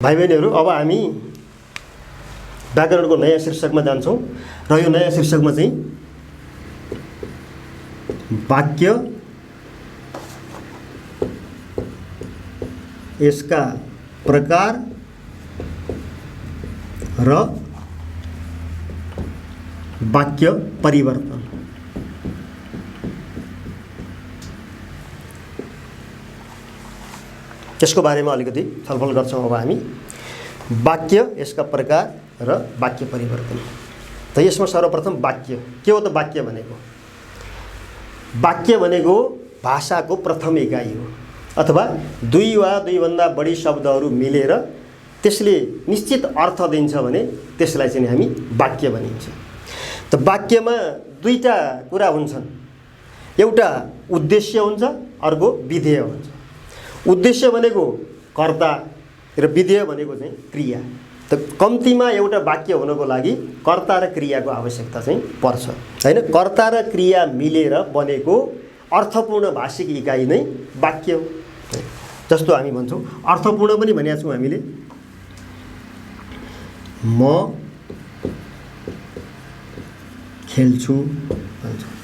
भाइ बहिनीहरू, अब हामी व्याकरणको नयाँ शीर्षकमा जान्छौँ र यो नयाँ शीर्षकमा चाहिँ वाक्य, यसका प्रकार र वाक्य परिवर्तन, त्यसको बारेमा अलिकति छलफल गर्छौँ। अब हामी वाक्य, यसका प्रकार र वाक्य परिवर्तन। त यसमा सर्वप्रथम वाक्य के हो? त वाक्य भनेको भाषाको प्रथम इकाइ हो, अथवा दुई वा दुईभन्दा बढी शब्दहरू मिलेर त्यसले निश्चित अर्थ दिन्छ भने त्यसलाई चाहिँ हामी वाक्य भनिन्छ। त वाक्यमा दुईटा कुरा हुन्छन्, एउटा उद्देश्य हुन्छ, अर्को विधेय हुन्छ। उद्देश्य भनेको कर्ता र विधेय भनेको चाहिँ क्रिया। त कम्तीमा एउटा वाक्य हुनको लागि कर्ता र क्रियाको आवश्यकता चाहिँ पर्छ, हैन? कर्ता र क्रिया मिलेर बनेको अर्थपूर्ण भाषिक इकाइ नै वाक्य हो। जस्तो हामी भन्छौँ, अर्थपूर्ण पनि भनेका छौँ हामीले, म खेल्छु भन्छौँ,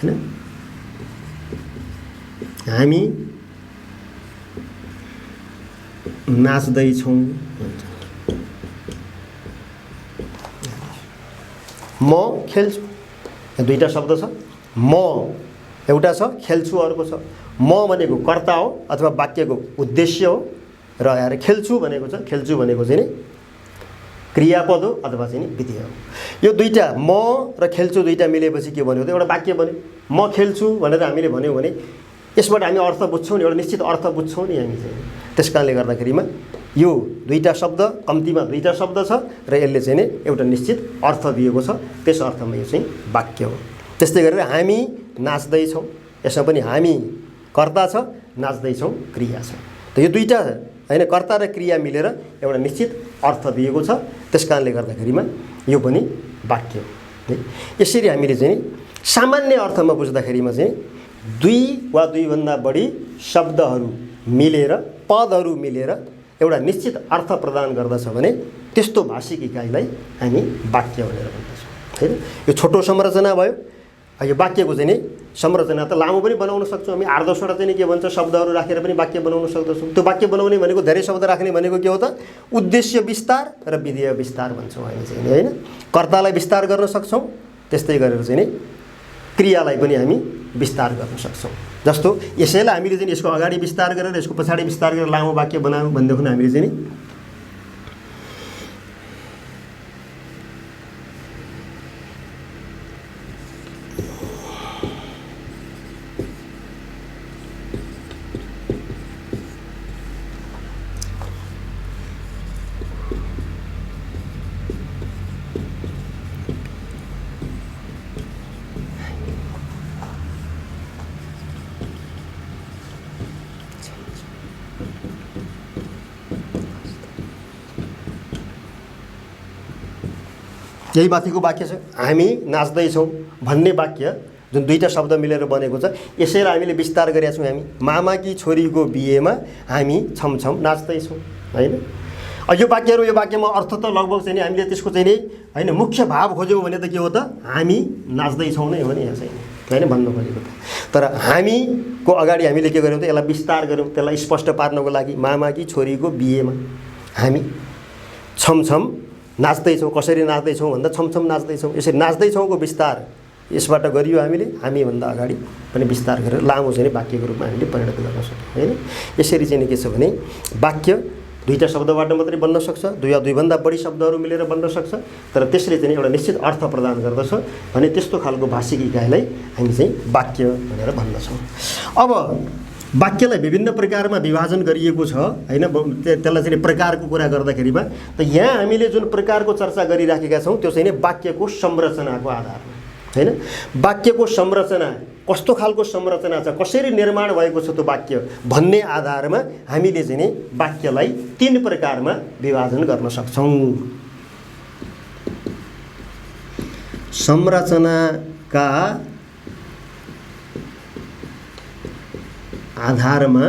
हैन? हामी नाच्दैछौँ भन्छ। म खेल्छु, दुईटा शब्द छ, म एउटा छ, खेल्छु अर्को छ। म भनेको कर्ता हो अथवा वाक्यको उद्देश्य हो, र यहाँ खेल्छु भनेको छ, खेल्छु भनेको चाहिँ क्रियापद हो अथवा चाहिँ विधेय हो। यो दुईटा म र खेल्छु दुईटा मिलेपछि के भन्यो त एउटा वाक्य बन्यो। म खेल्छु भनेर हामीले भन्यौँ भने यसबाट हामी अर्थ बुझ्छौँ नि, एउटा निश्चित अर्थ बुझ्छौँ नि हामी चाहिँ। त्यस कारणले गर्दाखेरिमा यो दुईटा शब्द, कम्तीमा दुईटा शब्द छ र यसले चाहिँ नि एउटा निश्चित अर्थ दिएको छ, त्यस अर्थमा यो चाहिँ वाक्य हो। त्यस्तै गरेर हामी नाच्दैछौँ, यसमा पनि हामी कर्ता छ, नाच्दैछौँ क्रिया छ। त यो दुईटा हैन, कर्ता र क्रिया मिलेर एउटा निश्चित अर्थ दिएको छ, त्यस कारणले गर्दाखेरिमा यो पनि वाक्य हो। यसरी हामीले चाहिँ सामान्य अर्थमा बुझ्दाखेरिमा चाहिँ दुई वा दुईभन्दा बढी शब्दहरू मिलेर, पदहरू मिलेर एउटा निश्चित अर्थ प्रदान गर्दछ भने त्यस्तो भाषिक इकाइलाई हामी वाक्य भनेर भन्दछौँ, हैन? यो छोटो संरचना भयो। यो वाक्यको चाहिँ नि संरचना त लामो पनि बनाउन सक्छौँ हामी। 8-10वटा चाहिँ के भन्छ शब्दहरू राखेर पनि वाक्य बनाउन सक्दछौँ। त्यो वाक्य बनाउने भनेको धेरै शब्द राख्ने भनेको के हो त? उद्देश्य विस्तार र विधेय विस्तार भन्छौँ हामी चाहिँ, हैन? कर्तालाई विस्तार गर्न सक्छौँ, त्यस्तै गरेर चाहिँ नि क्रियालाई पनि हामी विस्तार गर्न सक्छौँ। जस्तो यसैलाई हामीले चाहिँ यसको अगाडि विस्तार गरेर यसको पछाडि विस्तार गरेर लामो वाक्य बनायौँ भनेदेखि हामीले चाहिँ नि यही माथिको वाक्य छ, हामी नाच्दैछौँ भन्ने वाक्य जुन दुईटा शब्द मिलेर बनेको छ, यसैलाई हामीले विस्तार गरेका छौँ। हामी मामाकी छोरीको बिहेमा हामी छमछम नाच्दैछौँ, हैन? यो वाक्यहरू, यो वाक्यमा अर्थ त लगभग चाहिँ नि हामीले त्यसको चाहिँ नि हैन मुख्य भाव खोज्यौँ भने त के हो त? हामी नाच्दैछौँ नै हो नि यहाँ चाहिँ, हैन? भन्नु खोजेको त। तर हामीको अगाडि हामीले के गर्यौँ त? यसलाई विस्तार गऱ्यौँ, त्यसलाई स्पष्ट पार्नको लागि मामाकी छोरीको बिहेमा हामी छमछम नाच्दैछौँ। कसरी नाच्दैछौँ भन्दा छमछम नाच्दैछौँ। यसरी नाच्दैछौँको विस्तार यसबाट गरियो हामीले, हामीभन्दा अगाडि पनि विस्तार गरेर लामो चाहिँ वाक्यको रूपमा हामीले परिणत गर्न सक्यौँ, हैन? यसरी चाहिँ के छ भने वाक्य दुईटा शब्दबाट मात्रै बन्न सक्छ, दुई वा दुईभन्दा बढी शब्दहरू मिलेर बन्न सक्छ, तर त्यसले चाहिँ एउटा निश्चित अर्थ प्रदान गर्दछ भने त्यस्तो खालको भाषिक इकाइलाई हामी चाहिँ वाक्य भनेर भन्दछौँ। अब वाक्यलाई विभिन्न प्रकारमा विभाजन गरिएको छ, हैन? त्यसलाई चाहिँ प्रकारको कुरा गर्दाखेरिमा त यहाँ हामीले जुन प्रकारको चर्चा गरिराखेका छौँ त्यो चाहिँ वाक्यको संरचनाको आधारमा, हैन? वाक्यको संरचना कस्तो खालको संरचना छ, कसरी निर्माण भएको छ त्यो वाक्य भन्ने आधारमा हामीले चाहिँ वाक्यलाई 3 प्रकारमा विभाजन गर्न सक्छौँ। संरचनाका आधारमा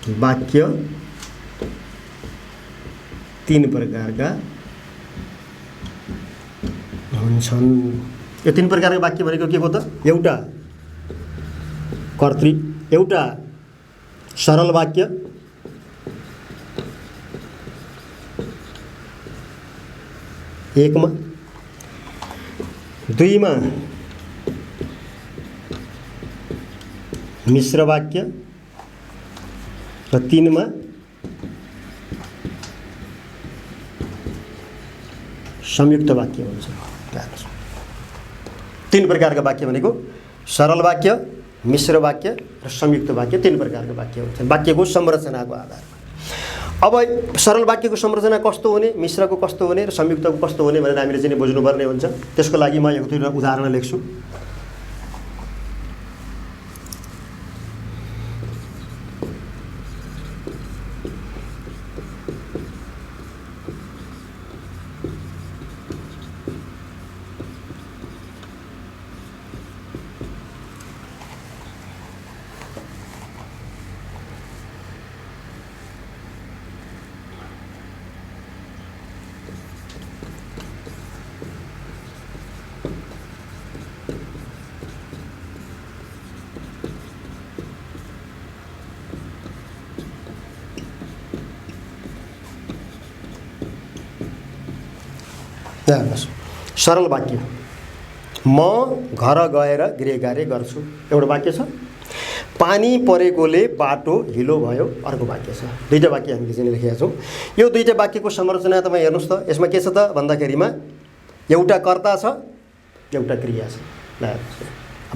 वाक्य 3 प्रकारका हुन्छन्। यो 3 प्रकारका वाक्य भनेको के हो त? एउटा कर्तृ, एउटा सरल वाक्य, एकमा, दुईमा मिश्र वाक्य र तीनमा संयुक्त वाक्य हुन्छ। 3 प्रकारका वाक्य भनेको सरल वाक्य, मिश्र वाक्य र संयुक्त वाक्य 3 प्रकारका वाक्य हुन्छन् वाक्यको संरचनाको आधारमा। अब सरल वाक्यको संरचना कस्तो हुने, मिश्रको कस्तो हुने र संयुक्तको कस्तो हुने भनेर हामीले चाहिँ बुझ्नुपर्ने हुन्छ। त्यसको लागि म एक दुईवटा उदाहरण लेख्छु। सरल वाक्य, म घर गएर गृह कार्य गर्छु, एउटा वाक्य छ। पानी परेकोले बाटो हिलो भयो, अर्को वाक्य छ। दुईटा वाक्य हामीले चाहिँ लेखेका छौँ। यो दुईटा वाक्यको संरचना तपाईँ हेर्नुहोस् त, यसमा के छ त भन्दाखेरिमा एउटा कर्ता छ, एउटा क्रिया छ।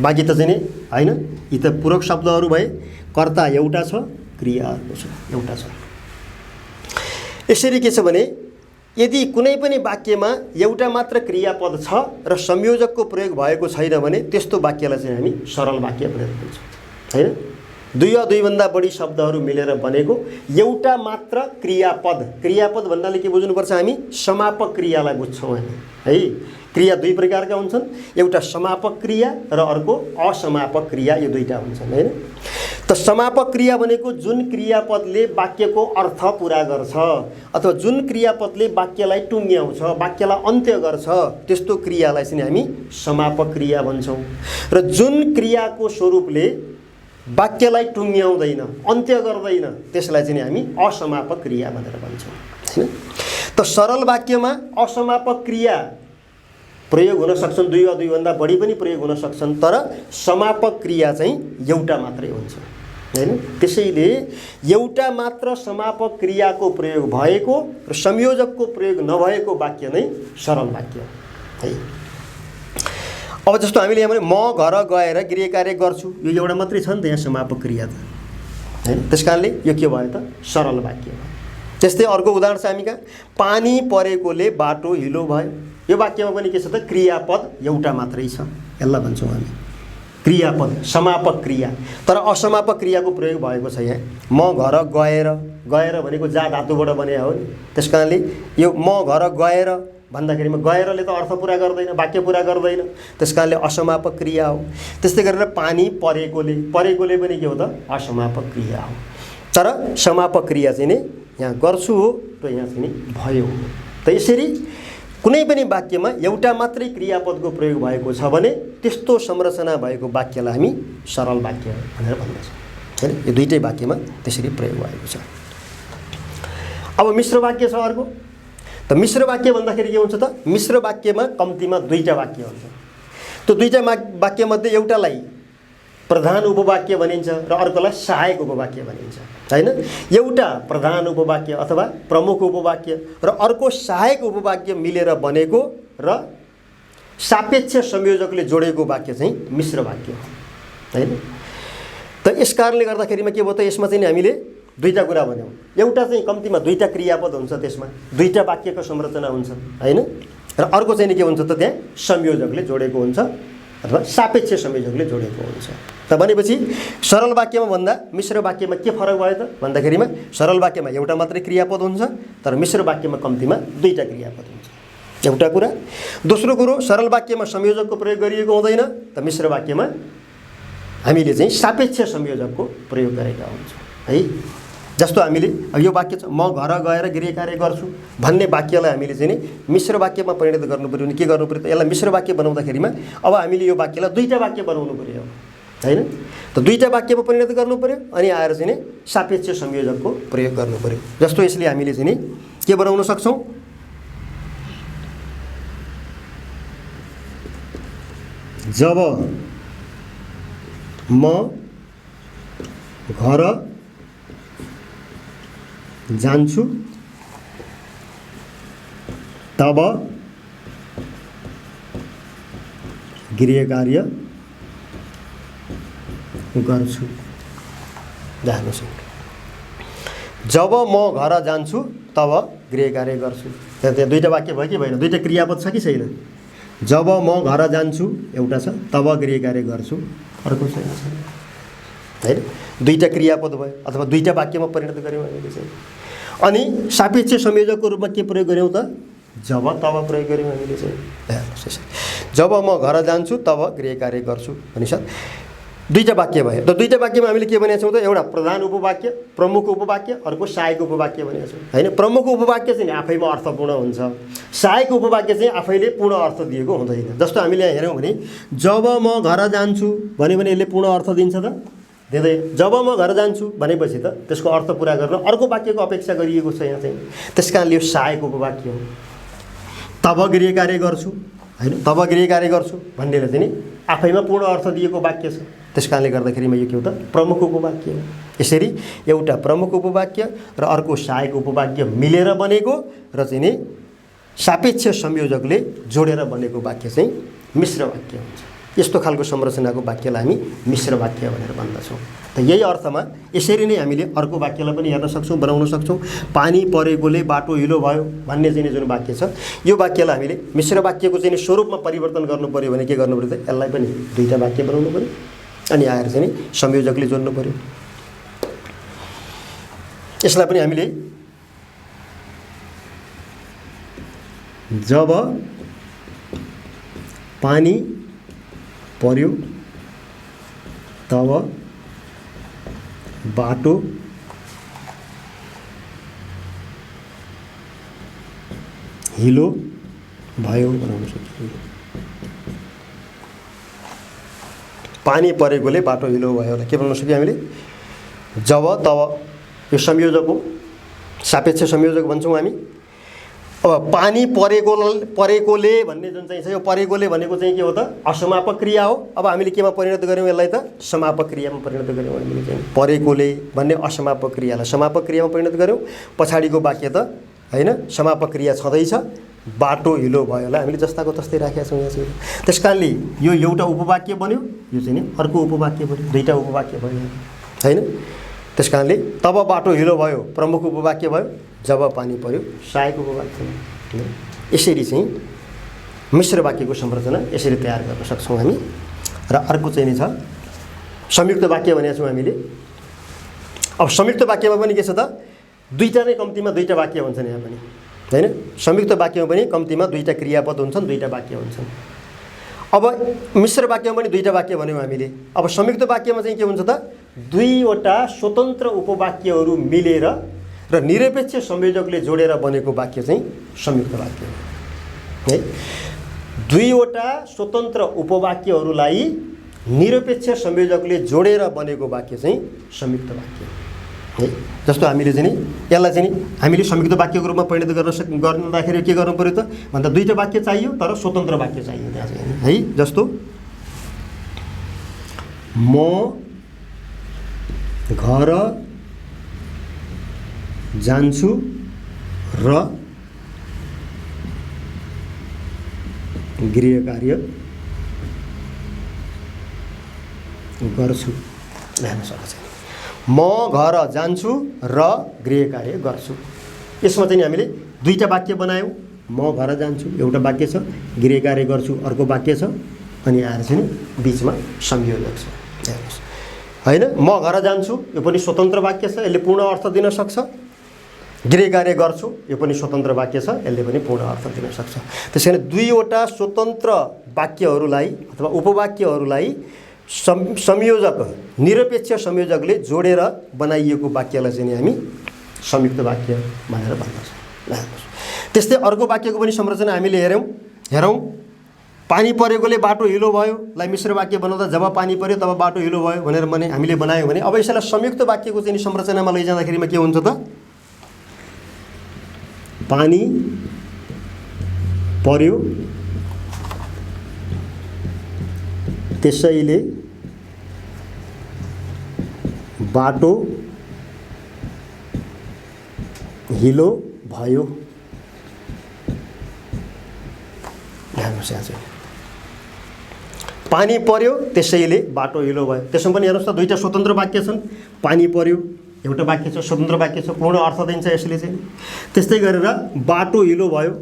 बाँकी त चाहिँ नि होइन, यी त पूरक शब्दहरू भए। कर्ता एउटा छ, क्रिया अर्को छ, एउटा छ। यसरी के छ भने यदि कुनै पनि वाक्यमा एउटा मात्र क्रियापद छ र संयोजकको प्रयोग भएको छैन भने त्यस्तो वाक्यलाई चाहिँ हामी सरल वाक्य भनेर भन्छौँ, हैन? दुई वा दुईभन्दा बढी शब्दहरू मिलेर बनेको एउटा मात्र क्रियापद। क्रियापद भन्नाले के बुझ्नुपर्छ हामी? समापक क्रियालाई बुझ्छौँ हामी, है? क्रिया दुई प्रकारका हुन्छन्, एउटा समापक क्रिया र अर्को असमापक क्रिया, यो दुईटा हुन्छन्, हैन? त समापक क्रिया भनेको जुन क्रियापदले वाक्यको अर्थ पुरा गर्छ अथवा जुन क्रियापदले वाक्यलाई टुङ्ग्याउँछ, वाक्यलाई अन्त्य गर्छ, त्यस्तो क्रियालाई चाहिँ हामी समापक क्रिया भन्छौँ। र जुन क्रियाको स्वरूपले वाक्यलाई टुङ्ग्याउँदैन, अन्त्य गर्दैन, त्यसलाई चाहिँ हामी असमापक क्रिया भनेर भन्छौँ, हैन? त सरल वाक्यमा असमापक क्रिया प्रयोग हुन सक्छन्, दुई वा दुईभन्दा बढी पनि प्रयोग हुन सक्छन्, तर समापक क्रिया चाहिँ एउटा मात्रै हुन्छ, हैन? त्यसैले एउटा मात्र समापक क्रियाको प्रयोग भएको र संयोजकको प्रयोग नभएको वाक्य नै सरल वाक्य हो, है? अब जस्तो हामीले यहाँ भने म घर गएर गृह कार्य गर्छु, यो एउटा मात्रै छ नि त यहाँ समापक क्रिया त, हैन? त्यसकारणले यो के भयो त? सरल वाक्य हो। त्यस्तै अर्को उदाहरण छ हामी कहाँ, पानी परेकोले बाटो हिलो भयो। यो वाक्यमा पनि के छ त? क्रियापद एउटा मात्रै छ, यसलाई भन्छौँ हामी क्रियापद, समापक क्रिया। तर असमापक क्रियाको प्रयोग भएको छ यहाँ। म घर गएर, गएर भनेको जा धातुबाट बने हो नि, त्यसकारणले यो म घर गएर भन्दाखेरिमा गएरले त अर्थ पुरा गर्दैन, वाक्य पुरा गर्दैन, त्यसकारणले असमापक क्रिया हो। त्यस्तै गरेर पानी परेकोले, परेकोले पनि के हो त? असमापक क्रिया हो। तर समापक क्रिया चाहिँ नि यहाँ गर्छु हो र यहाँ चाहिँ नि भयो। त यसरी कुनै पनि वाक्यमा एउटा मात्रै क्रियापदको प्रयोग भएको छ भने त्यस्तो संरचना भएको वाक्यलाई हामी सरल वाक्य भनेर भन्दछौँ, हैन? यो दुईटै वाक्यमा त्यसरी प्रयोग भएको छ। अब मिश्र वाक्य छ अर्को। त मिश्र वाक्य भन्दाखेरि के हुन्छ त? मिश्र वाक्यमा कम्तीमा दुईटा वाक्य हुन्छ। त्यो दुईटा वाक्यमध्ये एउटालाई प्रधान उपवाक्य भनिन्छ र अर्कोलाई सहायक उपवाक्य भनिन्छ, हैन? एउटा प्रधान उपवाक्य अथवा प्रमुख उपवाक्य र अर्को सहायक उपवाक्य मिलेर बनेको र सापेक्ष संयोजकले जोडेको वाक्य चाहिँ मिश्र वाक्य हो, हैन? त यस कारणले गर्दाखेरिमा के भयो त? यसमा चाहिँ हामीले दुईटा कुरा भन्यौँ। एउटा चाहिँ कम्तीमा दुईटा क्रियापद हुन्छ, त्यसमा दुईटा वाक्यको संरचना हुन्छ, हैन? र अर्को चाहिँ के हुन्छ त? त्यहाँ संयोजकले जोडेको हुन्छ अथवा सापेक्ष संयोजकले जोडेको हुन्छ। त भनेपछि सरल वाक्यमा भन्दा मिश्र वाक्यमा के फरक भयो त भन्दाखेरिमा सरल वाक्यमा एउटा मात्रै क्रियापद हुन्छ, तर मिश्र वाक्यमा कम्तीमा दुईटा क्रियापद हुन्छ, एउटा कुरा। दोस्रो कुरो, सरल वाक्यमा संयोजकको प्रयोग गरिएको हुँदैन, त मिश्र वाक्यमा हामीले चाहिँ सापेक्ष संयोजकको प्रयोग गरेका हुन्छौँ, है? जस्तो हामीले अब यो वाक्य छ म घर गएर गृह कार्य गर्छु भन्ने वाक्यलाई हामीले चाहिँ नि मिश्र वाक्यमा परिणत गर्नु पर्यो भने के गर्नु पर्यो त? यसलाई मिश्र वाक्य बनाउँदाखेरिमा अब हामीले यो वाक्यलाई दुईटा वाक्य बनाउनु पर्यो हैन त? दुईटा वाक्यमा परिणत गर्नु पर्यो अनि आएर चाहिँ नि सापेक्ष संयोजकको प्रयोग गर्नु पर्यो। जस्तो यसले हामीले चाहिँ नि के बनाउन सक्छौँ? जब म घर जान्छु तब गृह कार्य गर्छु। जान्नुहोस्, जब म घर जान्छु तब गृह कार्य गर्छु। त्यहाँ दुईटा वाक्य भयो कि भएन? दुईटा क्रियापद छ कि छैन? जब म घर जान्छु एउटा छ, तब गृह कार्य गर्छु अर्को छैन हैन? दुईटा क्रियापद भयो अथवा दुईटा वाक्यमा परिणत गर्यौँ हामीले चाहिँ। अनि सापेक्ष संयोजकको रूपमा के प्रयोग गर्यौँ त? जब तब प्रयोग गर्यौँ हामीले चाहिँ। जब म घर जान्छु तब गृह कार्य गर्छु भनिन्छ। दुईटा वाक्य भयो। त दुईटा वाक्यमा हामीले के भनेका छौँ त? एउटा प्रधान उपवाक्य, प्रमुख उपवाक्य, अर्को सहायक उपवाक्य भनेका छौँ हैन? प्रमुख उपवाक्य चाहिँ आफैमा अर्थपूर्ण हुन्छ, सहायक उपवाक्य चाहिँ आफैले पूर्ण अर्थ दिएको हुँदैन। जस्तो हामीले यहाँ हेऱ्यौँ भने जब म घर जान्छु भन्यो भने यसले पूर्ण अर्थ दिन्छ त? दिँदैन। जब म घर जान्छु भनेपछि त त्यसको अर्थ पुरा गर्न अर्को वाक्यको अपेक्षा गरिएको छ यहाँ चाहिँ। त्यस कारणले यो सहायक उपवाक्य हो। तब गृह कार्य गर्छु हैन? तब गृह कार्य गर्छु भन्नेले चाहिँ नि आफैमा पूर्ण अर्थ दिएको वाक्य छ। त्यस कारणले गर्दाखेरिमा यो के हो त? प्रमुख उपवाक्य हो। यसरी एउटा प्रमुख उपवाक्य र अर्को सहायक उपवाक्य मिलेर बनेको र चाहिँ नि सापेक्ष संयोजकले जोडेर बनेको वाक्य चाहिँ मिश्र वाक्य हुन्छ। यस्तो खालको संरचनाको वाक्यलाई हामी मिश्र वाक्य भनेर भन्दछौँ। त यही अर्थमा यसरी नै हामीले अर्को वाक्यलाई पनि हेर्न सक्छौँ, बनाउन सक्छौँ। पानी परेकोले बाटो हिलो भयो भन्ने चाहिँ जुन वाक्य छ, यो वाक्यलाई हामीले मिश्र वाक्यको चाहिँ स्वरूपमा परिवर्तन गर्नु पर्यो भने के गर्नु पर्यो त? यसलाई पनि दुईटा वाक्य बनाउनु पर्यो अनि आएर चाहिँ नि संयोजकले जोड्नु पर्यो। यसलाई पनि हामीले जब पानी पर्यो तब बाटो हिलो भयो बनाउन सक्छौँ। पानी परेकोले बाटो हिलो भयो होला के बनाउन सक्यो हामीले? जब तब यो संयोजक हो, सापेक्ष संयोजक भन्छौँ हामी। अब पानी परेकोले भन्ने जुन चाहिँ छ, यो परेकोले भनेको चाहिँ के हो त? असमापक क्रिया हो। अब हामीले केमा परिणत गर्यौँ यसलाई त? समापक क्रियामा परिणत गर्यौँ हामीले चाहिँ। परेकोले भन्ने असमापक क्रियालाई समापक क्रियामा परिणत गर्यौँ। पछाडिको वाक्य त हैन समापक क्रिया छँदैछ, बाटो हिलो भयो होला, हामीले जस्ताको तस्तै राखेका छौँ यहाँ चाहिँ। त्यस कारणले यो एउटा उपवाक्य बन्यो, यो चाहिँ नि अर्को उपवाक्य बन्यो, दुईटा उपवाक्य भयो हैन? त्यस कारणले तब बाटो हिलो भयो प्रमुख उपवाक्य भयो, जब पानी पर्यो सहायक उपवाक्य भयो। यसरी चाहिँ मिश्र वाक्यको संरचना यसरी तयार गर्न सक्छौँ हामी। र अर्को चाहिँ नि छ संयुक्त वाक्य भनेका छौँ हामीले। अब संयुक्त वाक्यमा पनि के छ त? दुईटा नै कम्तीमा दुईटा वाक्य हुन्छन् यहाँ पनि हैन? संयुक्त वाक्यमा पनि कम्तीमा दुईटा क्रियापद हुन्छन्, दुईटा वाक्य हुन्छन्। अब मिश्र वाक्यमा पनि दुईटा वाक्य भन्यौँ हामीले। अब संयुक्त वाक्यमा चाहिँ के हुन्छ त? दुईवटा स्वतन्त्र उपवाक्यहरू मिलेर र निरपेक्ष संयोजकले जोडेर बनेको वाक्य चाहिँ संयुक्त वाक्य हो है। दुईवटा स्वतन्त्र उपवाक्यहरूलाई निरपेक्ष संयोजकले जोडेर बनेको वाक्य चाहिँ संयुक्त वाक्य हो है। जस्तो हामीले चाहिँ नि यसलाई चाहिँ नि हामीले संयुक्त वाक्यको रूपमा परिणत गर्दाखेरि के गर्नु पर्यो त भन्दा दुईटा वाक्य चाहियो तर स्वतन्त्र वाक्य चाहियो त्यहाँ चाहिँ है। जस्तो म घर जान्छु र गृह कार्य गर्छु। ध्यान सक्छ म घर जान्छु र गृह कार्य गर्छु। यसमा चाहिँ हामीले दुईटा वाक्य बनायौँ। म घर जान्छु एउटा वाक्य छ, गृह कार्य गर्छु अर्को वाक्य छ, अनि आएर चाहिँ बिचमा संयोजक छ हैन। म घर जान्छु यो पनि स्वतन्त्र वाक्य छ, यसले पूर्ण अर्थ दिन सक्छ। गृह कार्य गर्छु यो पनि स्वतन्त्र वाक्य छ, यसले पनि पूर्ण अर्थ दिन सक्छ। त्यसैले दुईवटा स्वतन्त्र वाक्यहरूलाई अथवा उपवाक्यहरूलाई संयोजक निरपेक्ष संयोजकले जोडेर बनाइएको वाक्यलाई चाहिँ हामी संयुक्त वाक्य भनेर भन्दछौँ। त्यस्तै अर्को वाक्यको पनि संरचना हामीले हेरौँ। पानी परेकोले बाटो हिलो भयो लाई मिश्र वाक्य बनाउँदा जब पानी पर्यो तब बाटो हिलो भयो भनेर हामीले बनायौँ भने अब यसलाई संयुक्त वाक्यको चाहिँ संरचनामा लैजाँदाखेरिमा के हुन्छ त? पानी पर्यो त्यसैले बाटो हिलो भयो। हेर्नुहोस् यहाँ चाहिँ पानी पर्यो त्यसैले बाटो हिलो भयो। त्यसमा पनि हेर्नुहोस् त दुईवटा स्वतन्त्र वाक्य छन्। पानी पर्यो एउटा वाक्य छ, स्वतन्त्र वाक्य छ, पूर्ण अर्थ दिन्छ यसले चाहिँ। त्यस्तै गरेर बाटो हिलो भयो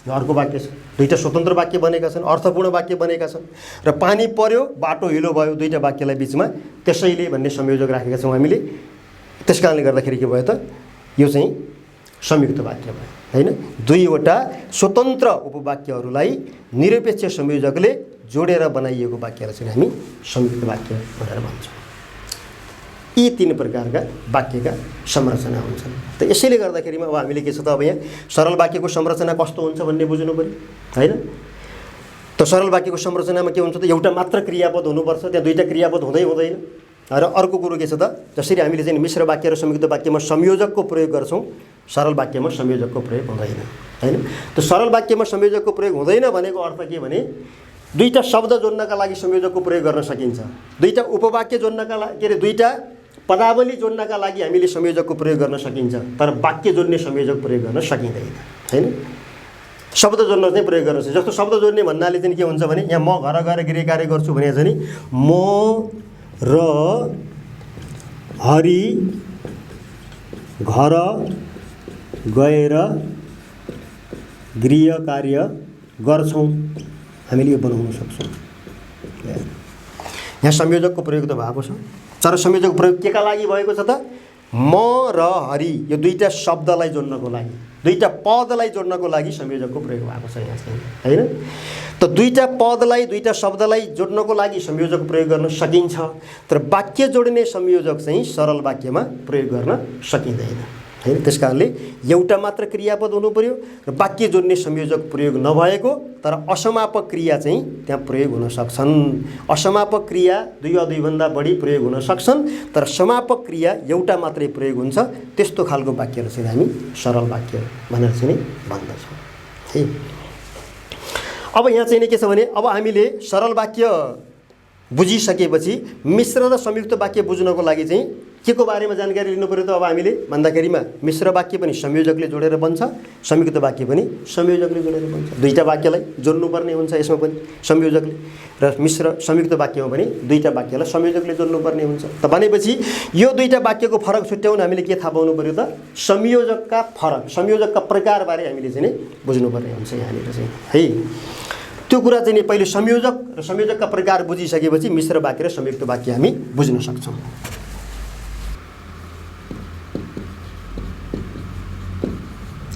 अर्को वाक्य छ। दुईवटा स्वतन्त्र वाक्य बनेका छन्, अर्थपूर्ण वाक्य बनेका छन्। र पानी पर्यो बाटो हिलो भयो दुईवटा वाक्यलाई बिचमा त्यसैले भन्ने संयोजक राखेका छौँ हामीले। त्यस कारणले गर्दाखेरि के भयो त? यो चाहिँ संयुक्त वाक्य भयो हैन। दुईवटा स्वतन्त्र उपवाक्यहरूलाई निरपेक्ष संयोजकले जोडेर बनाइएको वाक्यलाई चाहिँ हामी संयुक्त वाक्य भनेर भन्छौँ। यी तीन प्रकारका वाक्यका संरचना हुन्छन्। त यसैले गर्दाखेरिमा अब हामीले के छ त? अब यहाँ सरल वाक्यको संरचना कस्तो हुन्छ भन्ने बुझ्नु पर्यो हैन। त सरल वाक्यको संरचनामा के हुन्छ त? एउटा मात्र क्रियापद हुनुपर्छ, त्यहाँ दुईटा क्रियापद हुँदैन। र अर्को कुरो के छ त? जसरी हामीले चाहिँ मिश्र वाक्य र संयुक्त वाक्यमा संयोजकको प्रयोग गर्छौँ, सरल वाक्यमा संयोजकको प्रयोग हुँदैन हैन। त सरल वाक्यमा संयोजकको प्रयोग हुँदैन भनेको अर्थ के भने दुईटा शब्द जोड्नका लागि संयोजकको प्रयोग गर्न सकिन्छ, दुईटा उपवाक्य जोड्नका लागि के अरे दुईटा पदावली जोड्नका लागि हामीले संयोजकको प्रयोग गर्न सकिन्छ, तर वाक्य जोड्ने संयोजक प्रयोग गर्न सकिँदैन हैन। शब्द जोड्न चाहिँ प्रयोग गर्न सकिन्छ। जस्तो शब्द जोड्ने भन्नाले चाहिँ के हुन्छ भने यहाँ म घर गएर गृह कार्य गर्छु भने चाहिँ म र हरि घर गएर गृह कार्य गर्छौँ हामीले यो बनाउन सक्छौँ। यहाँ संयोजकको प्रयोग त भएको छ, तर संयोजकको प्रयोग केका लागि भएको छ त? म र हरि यो दुईटा शब्दलाई जोड्नको लागि, दुईटा पदलाई जोड्नको लागि संयोजकको प्रयोग भएको छ यहाँ चाहिँ हैन। त दुईटा पदलाई दुईटा शब्दलाई जोड्नको लागि संयोजक प्रयोग गर्न सकिन्छ, तर वाक्य जोड्ने संयोजक चाहिँ सरल वाक्यमा प्रयोग गर्न सकिँदैन हैन। त्यसकारणले एउटा मात्र क्रियापद हुनु पर्यो र वाक्य जोड्ने संयोजक प्रयोग नभएको तर असमापक क्रिया चाहिँ त्यहाँ प्रयोग हुन सक्छन्। असमापक क्रिया दुई वा दुईभन्दा बढी प्रयोग हुन सक्छन्, तर समापक क्रिया एउटा मात्रै प्रयोग हुन्छ। त्यस्तो खालको वाक्यहरू चाहिँ हामी सरल वाक्य भनेर चाहिँ भन्दछौँ है। अब यहाँ चाहिँ के छ भने अब हामीले सरल वाक्य बुझिसकेपछि मिश्र र संयुक्त वाक्य बुझ्नको लागि चाहिँ के को बारेमा जानकारी लिनु पर्यो त? अब हामीले भन्दाखेरिमा मिश्र वाक्य पनि संयोजकले जोडेर बन्छ, संयुक्त वाक्य पनि संयोजकले जोडेर बन्छ। दुईटा वाक्यलाई जोड्नुपर्ने हुन्छ यसमा पनि संयोजकले, र मिश्र संयुक्त वाक्यमा पनि दुईटा वाक्यलाई संयोजकले जोड्नुपर्ने हुन्छ। त भनेपछि यो दुईटा वाक्यको फरक छुट्याउन हामीले के थाहा पाउनु पर्यो त? संयोजकका फरक, संयोजकका प्रकारबारे हामीले चाहिँ बुझ्नुपर्ने हुन्छ यहाँनिर चाहिँ है। त्यो कुरा चाहिँ पहिले संयोजक र संयोजकका प्रकार बुझिसकेपछि मिश्र वाक्य र संयुक्त वाक्य हामी बुझ्न सक्छौँ।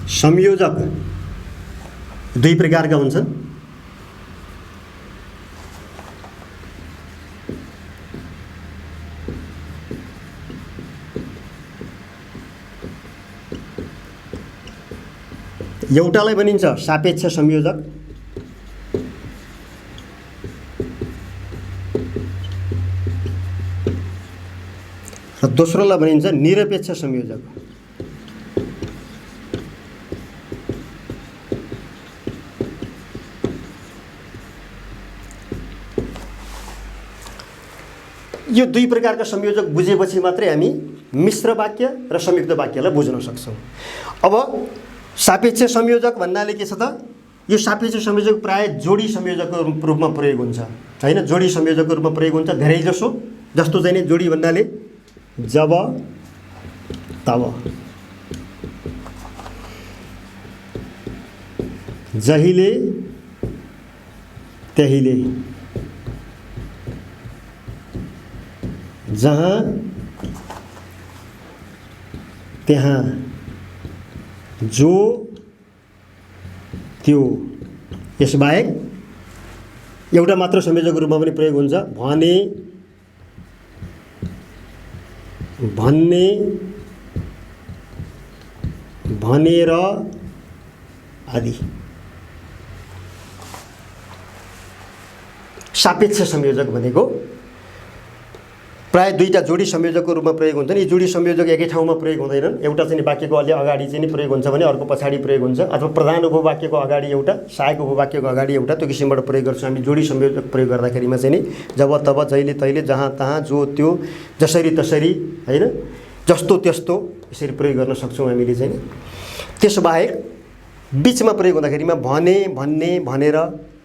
संयोजक दुई प्रकारका हुन्छन्। एउटालाई भनिन्छ सापेक्ष संयोजक र दोस्रोलाई भनिन्छ निरपेक्ष संयोजक। यो दुई प्रकारका संयोजक बुझेपछि मात्रै हामी मिश्र वाक्य र संयुक्त वाक्यलाई बुझ्न सक्छौँ। अब सापेक्ष संयोजक भन्नाले के छ त? यो सापेक्ष संयोजक प्राय जोडी संयोजकको रूपमा प्रयोग हुन्छ हैन। जोडी संयोजकको रूपमा प्रयोग हुन्छ धेरै जसो। जस्तो चाहिँ नि जोडी भन्नाले जब तब, जहिले त्यहिले, जहाँ त्यहाँ, जो त्यो। यसबाहेक एउटा मात्र संयोजकको रूपमा पनि प्रयोग हुन्छ भने भन्ने भनेर आदि। सापेक्ष संयोजक भनेको प्राय दुईटा जोडी संयोजकको रूपमा प्रयोग हुन्छन्। यी जोडी संयोजक एकै ठाउँमा प्रयोग हुँदैनन्। एउटा चाहिँ वाक्यको अलि अगाडि चाहिँ प्रयोग हुन्छ भने अर्को पछाडि प्रयोग हुन्छ, अथवा प्रधान उपवाक्यको अगाडि एउटा, सहायक उपवाक्यको अगाडि एउटा, त्यो किसिमबाट प्रयोग गर्छौँ हामी। जोडी संयोजक प्रयोग गर्दाखेरिमा चाहिँ नि जब तब, जहिले तहिले, जहाँ तहाँ, जो त्यो, जसरी तसरी, हैन, जस्तो त्यस्तो, यसरी प्रयोग गर्न सक्छौँ हामीले चाहिँ नि। त्यसबाहेक बिचमा प्रयोग हुँदाखेरिमा भने, भन्ने, भनेर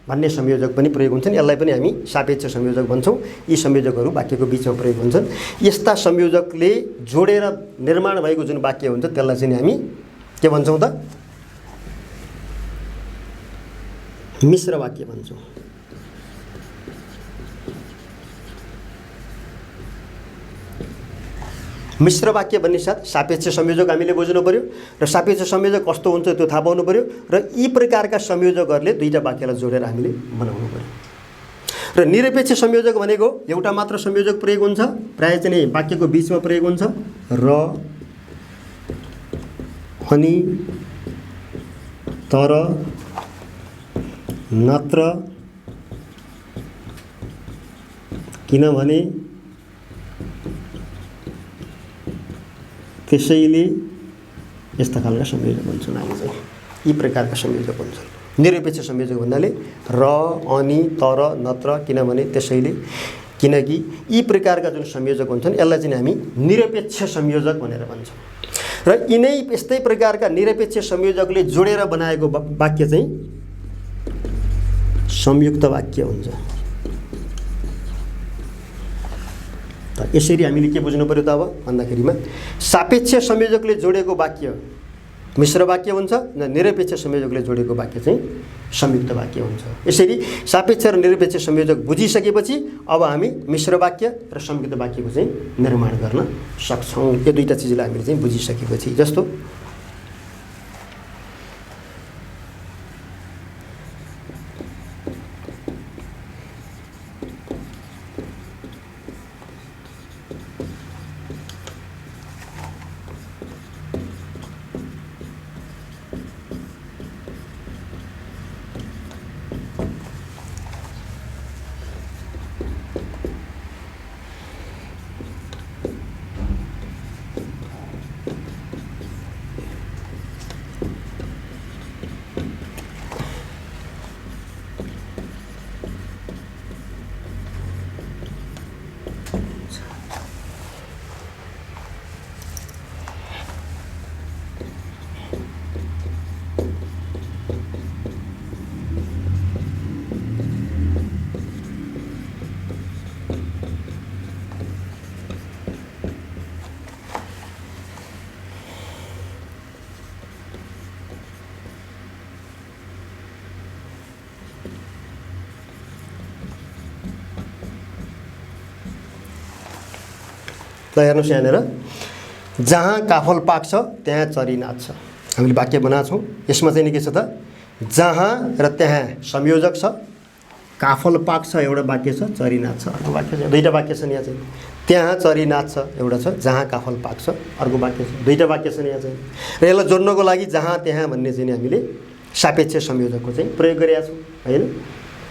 भन्ने संयोजक पनि प्रयोग हुन्छन्। यसलाई पनि हामी सापेक्ष संयोजक भन्छौँ। यी संयोजकहरू वाक्यको बिचमा प्रयोग हुन्छन्। यस्ता संयोजकले जोडेर निर्माण भएको जुन वाक्य हुन्छ त्यसलाई चाहिँ हामी के भन्छौँ त? मिश्र वाक्य भन्छौँ। मिश्र वाक्य भन्ने साथ सापेक्ष संयोजक हामीले बुझ्नु पर्यो र सापेक्ष संयोजक कस्तो हुन्छ त्यो थाहा पाउनु पर्यो र यी प्रकारका संयोजकहरूले दुईटा वाक्यलाई जोडेर हामीले बनाउनु पर्यो। र निरपेक्ष संयोजक भनेको एउटा मात्र संयोजक प्रयोग हुन्छ, प्राय चाहिँ वाक्यको बिचमा प्रयोग हुन्छ। र, अनि, तर, नत्र, किनभने, त्यसैले, यस्ता खालका संयोजक हुन्छन् हामी चाहिँ। यी प्रकारका संयोजक हुन्छन्। निरपेक्ष संयोजक भन्नाले र, अनि, तर, नत्र, किनभने, त्यसैले, किनकि, यी प्रकारका जुन संयोजक हुन्छन् यसलाई चाहिँ हामी निरपेक्ष संयोजक भनेर भन्छौँ। र यिनै यस्तै प्रकारका निरपेक्ष संयोजकले जोडेर बनाएको वाक्य चाहिँ संयुक्त वाक्य हुन्छ। यसरी हामीले के बुझ्नु पर्यो त अब भन्दाखेरिमा सापेक्ष संयोजकले जोडेको वाक्य मिश्र वाक्य हुन्छ र निरपेक्ष संयोजकले जोडेको वाक्य चाहिँ संयुक्त वाक्य हुन्छ। यसरी सापेक्ष र निरपेक्ष संयोजक बुझिसकेपछि अब हामी मिश्र वाक्य र संयुक्त वाक्यको चाहिँ निर्माण गर्न सक्छौँ। यो दुईटा चिजलाई हामीले चाहिँ बुझिसकेपछि, जस्तो हेर्नुहोस् यहाँनिर जहाँ काफल पाक्छ त्यहाँ चरी नाच्छ हामीले वाक्य बनाएको छौँ। यसमा चाहिँ के छ त? जहाँ र त्यहाँ संयोजक छ, काफल पाक्छ एउटा वाक्य छ, चरी नाच्छ अर्को वाक्य छ। दुईटा वाक्य छन् यहाँ चाहिँ। त्यहाँ चरी नाच्छ एउटा छ, जहाँ काफल पाक्छ अर्को वाक्य छ। दुईटा वाक्य छन् यहाँ चाहिँ। र यसलाई जोड्नको लागि जहाँ त्यहाँ भन्ने चाहिँ हामीले सापेक्ष संयोजकको चाहिँ प्रयोग गरेका छौँ, हैन?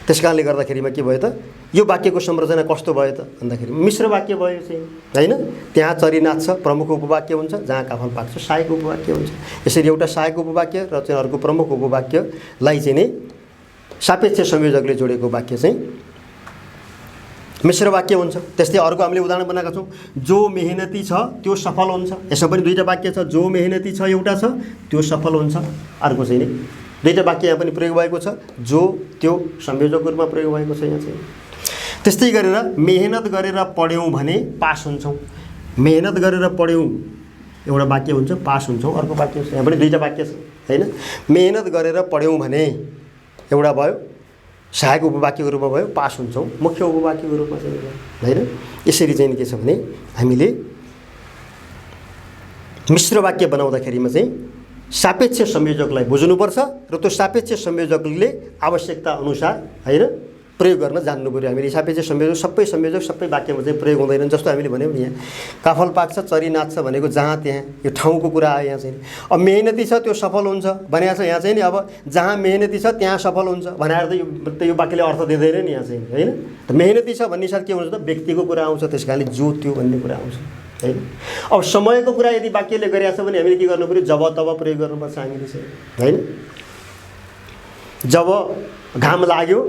त्यस कारणले गर्दाखेरिमा के भयो त? यो वाक्यको संरचना कस्तो भयो त भन्दाखेरि मिश्र वाक्य भयो चाहिँ, हैन? त्यहाँ चरी नाच्छ प्रमुख उपवाक्य हुन्छ, जहाँ काफल पाक्छ सहायक उपवाक्य हुन्छ। यसरी एउटा सहायक उपवाक्य र चाहिँ अर्को प्रमुख उपवाक्यलाई चाहिँ नै सापेक्ष संयोजकले जोडेको वाक्य चाहिँ मिश्र वाक्य हुन्छ। त्यस्तै अर्को हामीले उदाहरण बनाएका छौँ, जो मेहनती छ त्यो सफल हुन्छ। यसमा पनि दुईटा वाक्य छ, जो मेहनती छ एउटा छ, त्यो सफल हुन्छ अर्को चाहिँ नि। दुईटा वाक्य यहाँ पनि प्रयोग भएको छ, जो त्यो संयोजकको रूपमा प्रयोग भएको छ यहाँ चाहिँ। त्यस्तै गरेर मेहनत गरेर पढ्यौँ भने पास हुन्छौँ। मेहनत गरेर पढ्यौँ एउटा वाक्य हुन्छ, पास हुन्छौँ अर्को वाक्य छ। यहाँ पनि दुईटा वाक्य छ, हैन? मेहनत गरेर पढ्यौँ भने एउटा भयो, सहायक उपवाक्यको रूपमा भयो, पास हुन्छौँ मुख्य उपवाक्यको रूपमा चाहिँ, हैन? यसरी चाहिँ के छ भने हामीले मिश्र वाक्य बनाउँदाखेरिमा चाहिँ सापेक्ष संयोजकलाई बुझ्नुपर्छ र त्यो सापेक्ष संयोजकले आवश्यकता अनुसार, हैन, प्रयोग गर्न जान्नु पर्यो हामीले। सापेक्ष संयोजक सबै वाक्यमा चाहिँ प्रयोग हुँदैन। जस्तो हामीले भन्यौँ नि, यहाँ काफल पाक्छ चरी नाच्छ भनेको जहाँ त्यहाँ यो ठाउँको कुरा आयो। यहाँ चाहिँ अब मेहनती छ त्यो सफल हुन्छ भनेको छ। यहाँ चाहिँ नि अब जहाँ मेहनती छ त्यहाँ सफल हुन्छ भनेर त यो वाक्यले अर्थ दिँदैन नि यहाँ चाहिँ, होइन। त मेहनती छ भन्ने साथ के हुन्छ त व्यक्तिको कुरा आउँछ, त्यस कारणले जो त्यो भन्ने कुरा आउँछ, होइन। अब समयको कुरा यदि वाक्यले गरिरहेको छ भने हामीले के गर्नु पर्यो, जब तब प्रयोग गर्नुपर्छ हामीले चाहिँ, होइन। जब घाम लाग्यो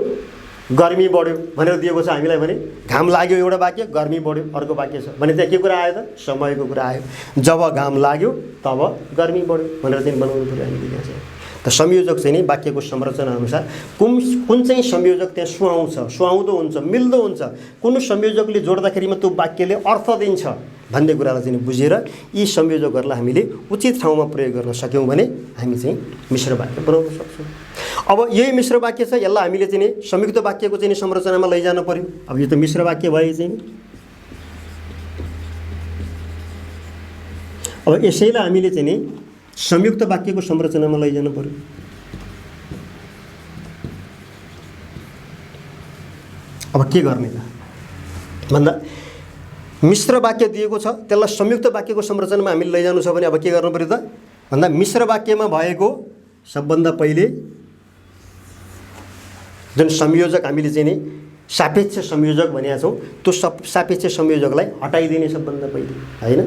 गर्मी बढ्यो भनेर दिएको छ हामीलाई भने घाम लाग्यो एउटा वाक्य, गर्मी बढ्यो अर्को वाक्य छ भने त्यहाँ के कुरा आयो त, समयको कुरा आयो। जब घाम लाग्यो तब गर्मी बढ्यो भनेर चाहिँ बनाउनु पर्यो हामीले यहाँ चाहिँ। त संयोजक चाहिँ नि वाक्यको संरचना अनुसार कुन चाहिँ संयोजक त्यहाँ सुहाउँछ, सुहाउँदो हुन्छ, मिल्दो हुन्छ, कुन संयोजकले जोड्दाखेरिमा त्यो वाक्यले अर्थ दिन्छ भन्ने कुरालाई चाहिँ बुझेर यी संयोजकहरूलाई हामीले उचित ठाउँमा प्रयोग गर्न सक्यौँ भने हामी चाहिँ मिश्र वाक्य बनाउन सक्छौँ। अब यही मिश्र वाक्य छ, यसलाई हामीले चाहिँ नि संयुक्त वाक्यको चाहिँ संरचनामा लैजानु पर्यो। अब यो त मिश्र वाक्य भयो चाहिँ। अब यसैलाई हामीले चाहिँ नि संयुक्त वाक्यको संरचनामा लैजानु पर्यो। अब के गर्ने त भन्दा मिश्र वाक्य दिएको छ, त्यसलाई संयुक्त वाक्यको संरचनामा हामीले लैजानु छ भने अब के गर्नु पर्यो त भन्दा मिश्र वाक्यमा भएको सबभन्दा पहिले जुन संयोजक हामीले चाहिँ नि सापेक्ष संयोजक भनेका छौँ त्यो सापेक्ष संयोजकलाई हटाइदिने सबभन्दा पहिले, होइन।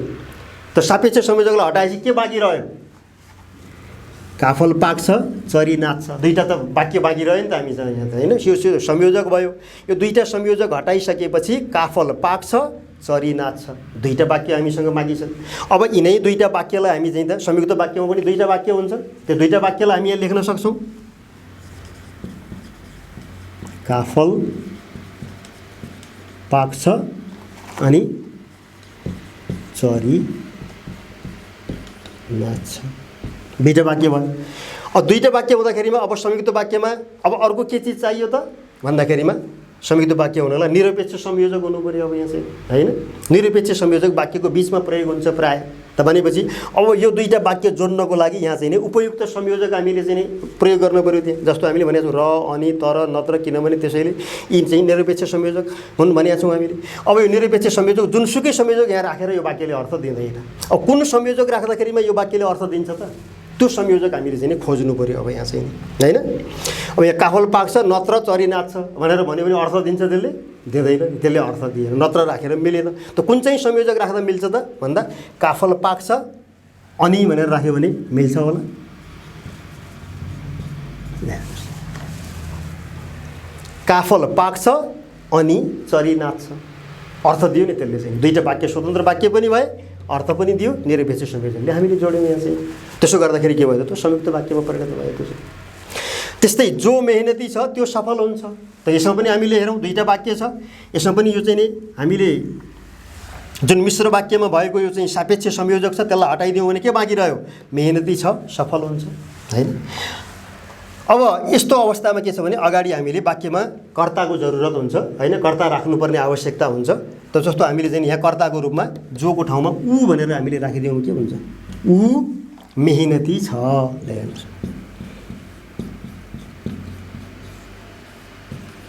त सापेक्ष संयोजकलाई हटाएपछि के बाँकी रह्यो, काफल पाक्छ चरी नाच्छ, दुईटा त वाक्य बाँकी रह्यो नि त हामीसँग यहाँ त, होइन। यो संयोजक भयो। यो दुईटा संयोजक हटाइसकेपछि काफल पाक्छ चरी नाच्छ दुईटा वाक्य हामीसँग बाँकी छ। अब यिनै दुईटा वाक्यलाई हामी चाहिँ त संयुक्त वाक्यमा पनि दुईटा वाक्य हुन्छ, त्यो दुईटा वाक्यलाई हामी यहाँ लेख्न सक्छौँ। काफल पाक्छ अनि चरी नाच्छ, दुईटा वाक्य भयो। अब दुईटा वाक्य हुँदाखेरिमा अब संयुक्त वाक्यमा अब अर्को के चिज चाहियो त भन्दाखेरिमा संयुक्त वाक्य हुनलाई निरपेक्ष संयोजक हुनु पर्यो। अब यहाँ चाहिँ, होइन, निरपेक्ष संयोजक वाक्यको बिचमा प्रयोग हुन्छ प्राय। त भनेपछि अब यो दुईटा वाक्य जोड्नको लागि यहाँ चाहिँ नि उपयुक्त संयोजक हामीले चाहिँ नि प्रयोग गर्नु पर्यो त्यहाँ। जस्तो हामीले भनेको छौँ र, अनि, तर, नत्र, किनभने त्यसैले यी चाहिँ निरपेक्ष संयोजक हुन् भनेका छौँ हामीले। अब यो निरपेक्ष संयोजक जुनसुकै संयोजक यहाँ राखेर यो वाक्यले अर्थ दिँदैन। अब कुन संयोजक राख्दाखेरिमा यो वाक्यले अर्थ दिन्छ त त्यो संयोजक हामीले चाहिँ नि खोज्नु पर्यो। अब यहाँ चाहिँ, होइन। अब यहाँ काफल पाक्छ नत्र चरी नाच्छ भनेर भन्यो भने अर्थ दिन्छ त्यसले, दिँदैन, त्यसले अर्थ दिएन। नत्र राखेर मिलेन। त कुन चाहिँ संयोजक राख्दा मिल्छ त भन्दा काफल पाक्छ अनि भनेर राख्यो भने मिल्छ होला। काफल पाक्छ अनि चरी नाच्छ अर्थ दियो नि त्यसले चाहिँ। दुईटा वाक्य स्वतन्त्र वाक्य पनि भए, अर्थ पनि दियो, निरपेक्ष संयोजकले हामीले जोड्यौँ यहाँ चाहिँ। त्यसो गर्दाखेरि के भयो त संयुक्त वाक्यमा परिणत भयो त्यो चाहिँ। त्यस्तै जो मेहनती छ त्यो सफल हुन्छ। त यसमा पनि हामीले हेरौँ दुईटा वाक्य छ, यसमा पनि यो चाहिँ नि हामीले जुन मिश्र वाक्यमा भएको यो चाहिँ सापेक्ष संयोजक छ त्यसलाई हटाइदियौँ भने के बाँकी रह्यो, मेहनती छ सफल हुन्छ, होइन। अब यस्तो अवस्थामा के छ भने अगाडि हामीले वाक्यमा कर्ताको जरुरत हुन्छ, होइन, कर्ता राख्नुपर्ने आवश्यकता हुन्छ। त जस्तो हामीले चाहिँ यहाँ कर्ताको रूपमा जोको ठाउँमा ऊ भनेर हामीले राखिदियौँ के हुन्छ, ऊ मेहनती छ लेख्नुहोस्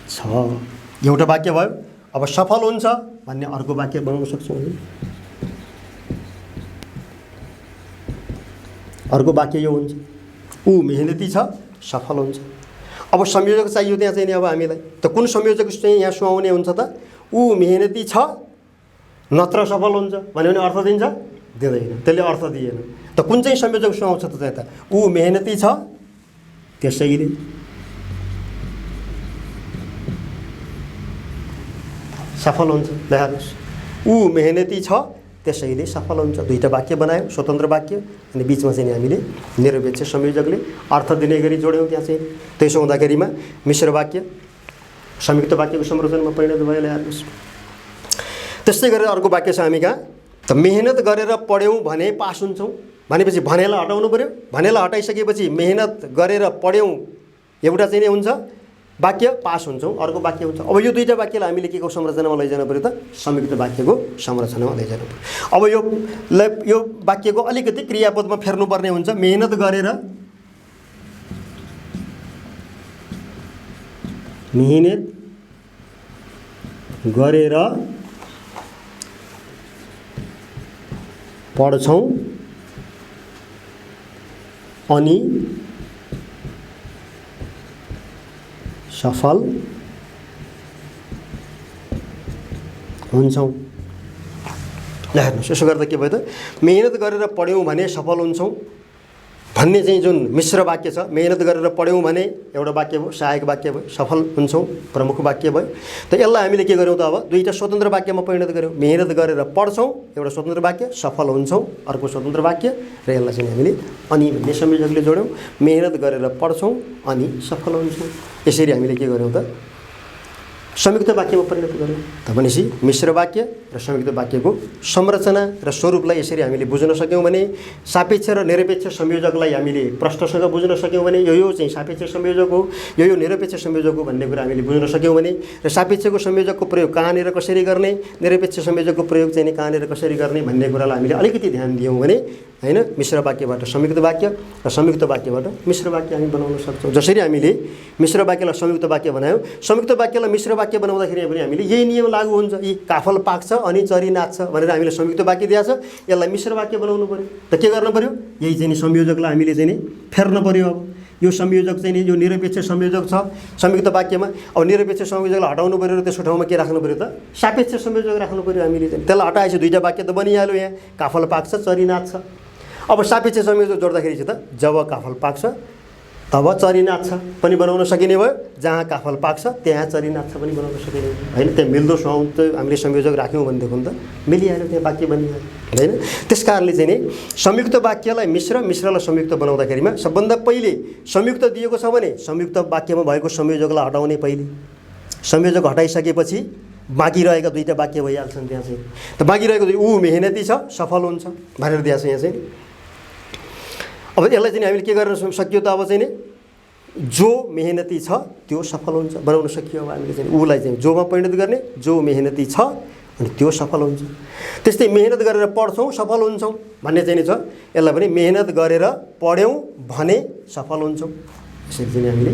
छ, एउटा वाक्य भयो। अब सफल हुन्छ भन्ने अर्को वाक्य बनाउन सक्छौँ। अर्को वाक्य यो हुन्छ, ऊ मेहनती छ सफल हुन्छ। अब संयोजक चाहियो त्यहाँ चाहिँ नि अब हामीलाई त कुन संयोजक चाहिँ यहाँ सुहाउने हुन्छ त, ऊ मेहनती छ नत्र सफल हुन्छ भन्यो भने अर्थ दिन्छ, दिँदैन, त्यसले अर्थ दिएन। त कुन चाहिँ संयोजक सुहाउँछ त त्यहाँ त, ऊ मेहनती छ त्यसैले सफल हुन्छ। लेख्नुहोस् ऊ मेहनती छ त्यसैले सफल हुन्छ। दुईटा वाक्य बनायौँ स्वतन्त्र वाक्य, अनि बिचमा चाहिँ हामीले निरपेक्ष संयोजकले अर्थ दिने गरी जोड्यौँ त्यहाँ चाहिँ। त्यसो हुँदाखेरिमा मिश्र वाक्य संयुक्त वाक्यको संरचनामा परिणत भयो। लेख्नुहोस् त्यस्तै गरेर अर्को वाक्य छ हामी कहाँ त, मेहनत गरेर पढ्यौँ भने पास हुन्छौँ भनेपछि भनेलाई हटाउनु पर्यो। भनेलाई हटाइसकेपछि मेहनत गरेर पढ्यौँ एउटा चाहिँ नै हुन्छ वाक्य, पास हुन्छौँ अर्को वाक्य हुन्छ। अब यो दुईटा वाक्यलाई हामीले के को संरचनामा लैजानु पर्यो त, संयुक्त वाक्यको संरचनामा लैजानु पर्यो। अब यो वाक्यको अलिकति क्रियापदमा फेर्नुपर्ने हुन्छ। मेहनत गरेर, मेहनत गरेर पढ्छौँ अनि सफल हुन्छौँ। ल हेर्नुहोस्, यसो गर्दा के भयो त, मेहनत गरेर पढ्यौँ भने सफल हुन्छौँ भन्ने चाहिँ जुन मिश्र वाक्य छ, मेहनत गरेर पढ्यौँ भने एउटा वाक्य भयो, सहायक वाक्य भयो, सफल हुन्छौँ प्रमुख वाक्य भयो। त यसलाई हामीले के गर्यौँ त, अब दुईवटा स्वतन्त्र वाक्यमा परिणत गर्यौँ। मेहनत गरेर पढ्छौँ एउटा स्वतन्त्र वाक्य, सफल हुन्छौँ अर्को स्वतन्त्र वाक्य, र यसलाई चाहिँ हामीले अनि भन्ने संयोजकले जोड्यौँ। मेहनत गरेर पढ्छौँ अनि सफल हुन्छौँ। यसरी हामीले के गर्यौँ त, संयुक्त वाक्यमा परिणत गर्यौँ। त भनेपछि मिश्र वाक्य र संयुक्त वाक्यको संरचना र स्वरूपलाई यसरी हामीले बुझ्न सक्यौँ भने, सापेक्ष र निरपेक्ष संयोजकलाई हामीले प्रश्नसँग बुझ्न सक्यौँ भने यो चाहिँ सापेक्ष संयोजक हो, यो निरपेक्ष संयोजक हो भन्ने कुरा हामीले बुझ्न सक्यौँ भने, र सापेक्षको संयोजकको प्रयोग कहाँनिर कसरी गर्ने, निरपेक्ष संयोजकको प्रयोग चाहिँ कहाँनिर कसरी गर्ने भन्ने कुरालाई हामीले अलिकति ध्यान दियौँ भने हैन, मिश्र वाक्यबाट संयुक्त वाक्य र संयुक्त वाक्यबाट मिश्र वाक्य हामी बनाउन सक्छौँ। जसरी हामीले मिश्र वाक्यलाई संयुक्त वाक्य बनायौँ, संयुक्त वाक्यलाई मिश्र वाक्य बनाउँदाखेरि पनि हामीले यही नियम लागू हुन्छ, यी काफल पाक्छ अनि चरी नाच्छ भनेर हामीले संयुक्त वाक्य दिएको छ, यसलाई मिश्र वाक्य बनाउनु पर्यो। त के गर्नु पर्यो, यही चाहिँ संयोजकलाई हामीले चाहिँ फेर्न पर्यो। अब यो संयोजक चाहिँ यो निरपेक्ष संयोजक छ संयुक्त वाक्यमा, अब निरपेक्ष संयोजकलाई हटाउनु पर्यो र त्यसको ठाउँमा के राख्नु पर्यो त, सापेक्ष संयोजक राख्नु पर्यो हामीले चाहिँ। त्यसलाई हटाएपछि दुईवटा वाक्य त बनिहाल्यो, यहाँ काफल पाक्छ चरी नाच्छ। अब सापेक्ष संयोजक जोड्दाखेरि चाहिँ त जब काफल पाक्छ तब चरी नाच्छ पनि बनाउन सकिने भयो, जहाँ काफल पाक्छ त्यहाँ चरी नाच्छ पनि बनाउन सकिने भयो हैन। त्यहाँ मिल्दो सुहाउँदो हामीले संयोजक राख्यौँ भनेदेखि त मिलिहाल्यो, त्यहाँ वाक्य बनिहाल्यो हैन। त्यस कारणले चाहिँ नि संयुक्त वाक्यलाई मिश्रलाई संयुक्त बनाउँदाखेरिमा सबभन्दा पहिले संयुक्त दिएको छ भने संयुक्त वाक्यमा भएको संयोजकलाई हटाउने, पहिले संयोजक हटाइसकेपछि बाँकी रहेका दुईवटा वाक्य भइहाल्छन् त्यहाँ चाहिँ। त बाँकी रहेको ऊ मेहनती छ सफल हुन्छ भनेर दिएको छ यहाँ चाहिँ। अब यसलाई चाहिँ हामीले के गर्न सकियो त, अब चाहिँ नि जो मेहनती छ त्यो सफल हुन्छ बनाउन सकियो। अब हामीले चाहिँ ऊलाई चाहिँ जोमा परिणत गर्ने, जो मेहनती छ अनि त्यो सफल हुन्छ। त्यस्तै मेहनत गरेर पढ्छौँ सफल हुन्छौँ भन्ने चाहिँ नि छ, यसलाई पनि मेहनत गरेर पढ्यौँ भने सफल हुन्छौँ। यसरी चाहिँ हामीले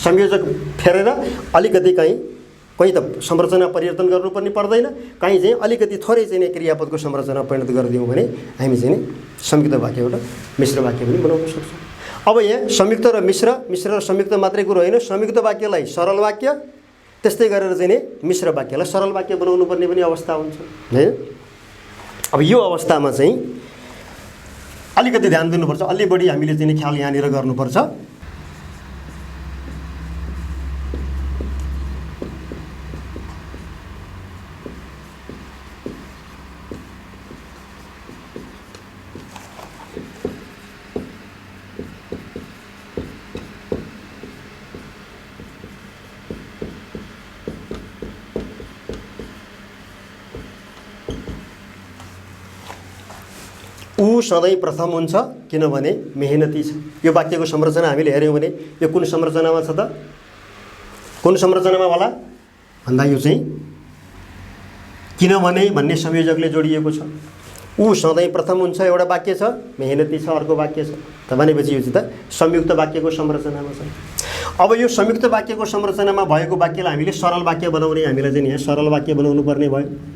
संयोजक फेरेर अलिकति कहीँ त संरचना परिवर्तन गर्नुपर्ने पर्दैन, कहीँ चाहिँ अलिकति थोरै चाहिँ क्रियापदको संरचना परिणत गरिदियौँ भने हामी चाहिँ संयुक्त वाक्यबाट मिश्र वाक्य पनि बनाउन सक्छौँ। अब यहाँ संयुक्त र मिश्र र संयुक्त मात्रै कुरो होइन, संयुक्त वाक्यलाई सरल वाक्य त्यस्तै गरेर चाहिँ मिश्र वाक्यलाई सरल वाक्य बनाउनु पर्ने पनि अवस्था हुन्छ हैन। अब यो अवस्थामा चाहिँ अलिकति ध्यान दिनुपर्छ, अलि बढी हामीले चाहिँ ख्याल यहाँनिर गर्नुपर्छ। ऊ सधैँ प्रथम हुन्छ किनभने मेहनती छ। यो वाक्यको संरचना हामीले हेऱ्यौँ भने यो कुन संरचनामा छ त, कुन संरचनामा होला भन्दा यो चाहिँ किनभने भन्ने संयोजकले जोडिएको छ। ऊ सधैँ प्रथम हुन्छ एउटा वाक्य छ, मेहनती छ अर्को वाक्य छ। त भनेपछि यो चाहिँ त संयुक्त वाक्यको संरचनामा छ। अब यो संयुक्त वाक्यको संरचनामा भएको वाक्यलाई हामीले सरल वाक्य बनाउने, हामीलाई चाहिँ यहाँ सरल वाक्य बनाउनु पर्ने भयो।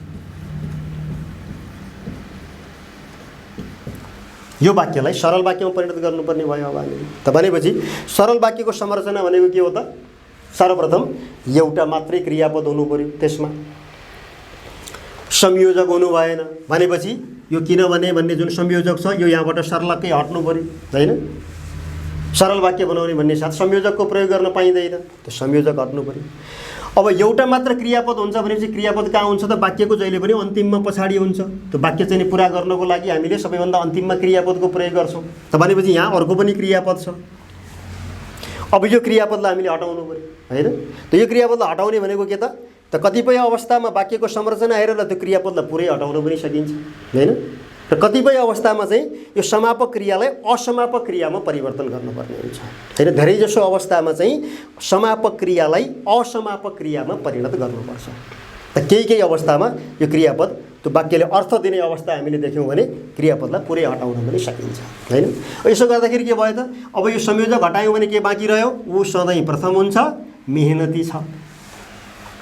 यो वाक्यलाई सरल वाक्यमा परिणत गर्नुपर्ने भयो अब हामीले। त भनेपछि सरल वाक्यको संरचना भनेको के हो त, सर्वप्रथम एउटा मात्रै क्रियापद हुनु पर्यो, त्यसमा संयोजक हुनु भएन। भनेपछि यो किनभने भन्ने जुन संयोजक छ यो यहाँबाट सरलकै हट्नु पर्यो हैन। सरल वाक्य बनाउने भन्ने साथ संयोजकको प्रयोग गर्न पाइँदैन, त्यो संयोजक हट्नु पर्यो। अब एउटा मात्र क्रियापद हुन्छ भनेपछि क्रियापद कहाँ हुन्छ त, वाक्यको जहिले पनि अन्तिममा पछाडि हुन्छ। त्यो वाक्य चाहिँ पुरा गर्नको लागि हामीले सबैभन्दा अन्तिममा क्रियापदको प्रयोग गर्छौँ। त भनेपछि यहाँ अर्को पनि क्रियापद छ। अब यो क्रियापदलाई हामीले हटाउनु पर्यो हैन। त यो क्रियापदलाई हटाउने भनेको के त, कतिपय अवस्थामा वाक्यको संरचना हेरेर त्यो क्रियापदलाई पुरै हटाउन पनि सकिन्छ हैन। र कतिपय अवस्थामा चाहिँ यो समापक क्रियालाई असमापक क्रियामा परिवर्तन गर्नुपर्ने हुन्छ हैन। धेरैजसो अवस्थामा चाहिँ समापक क्रियालाई असमापक क्रियामा परिणत गर्नुपर्छ। त केही अवस्थामा यो क्रियापद त्यो वाक्यले अर्थ दिने अवस्था हामीले देख्यौँ भने क्रियापदलाई पुरै हटाउन पनि सकिन्छ हैन। यसो गर्दाखेरि के भयो त, अब यो संयोजक हटायौँ भने के बाँकी रह्यो, ऊ सधैँ प्रथम हुन्छ मेहनती छ।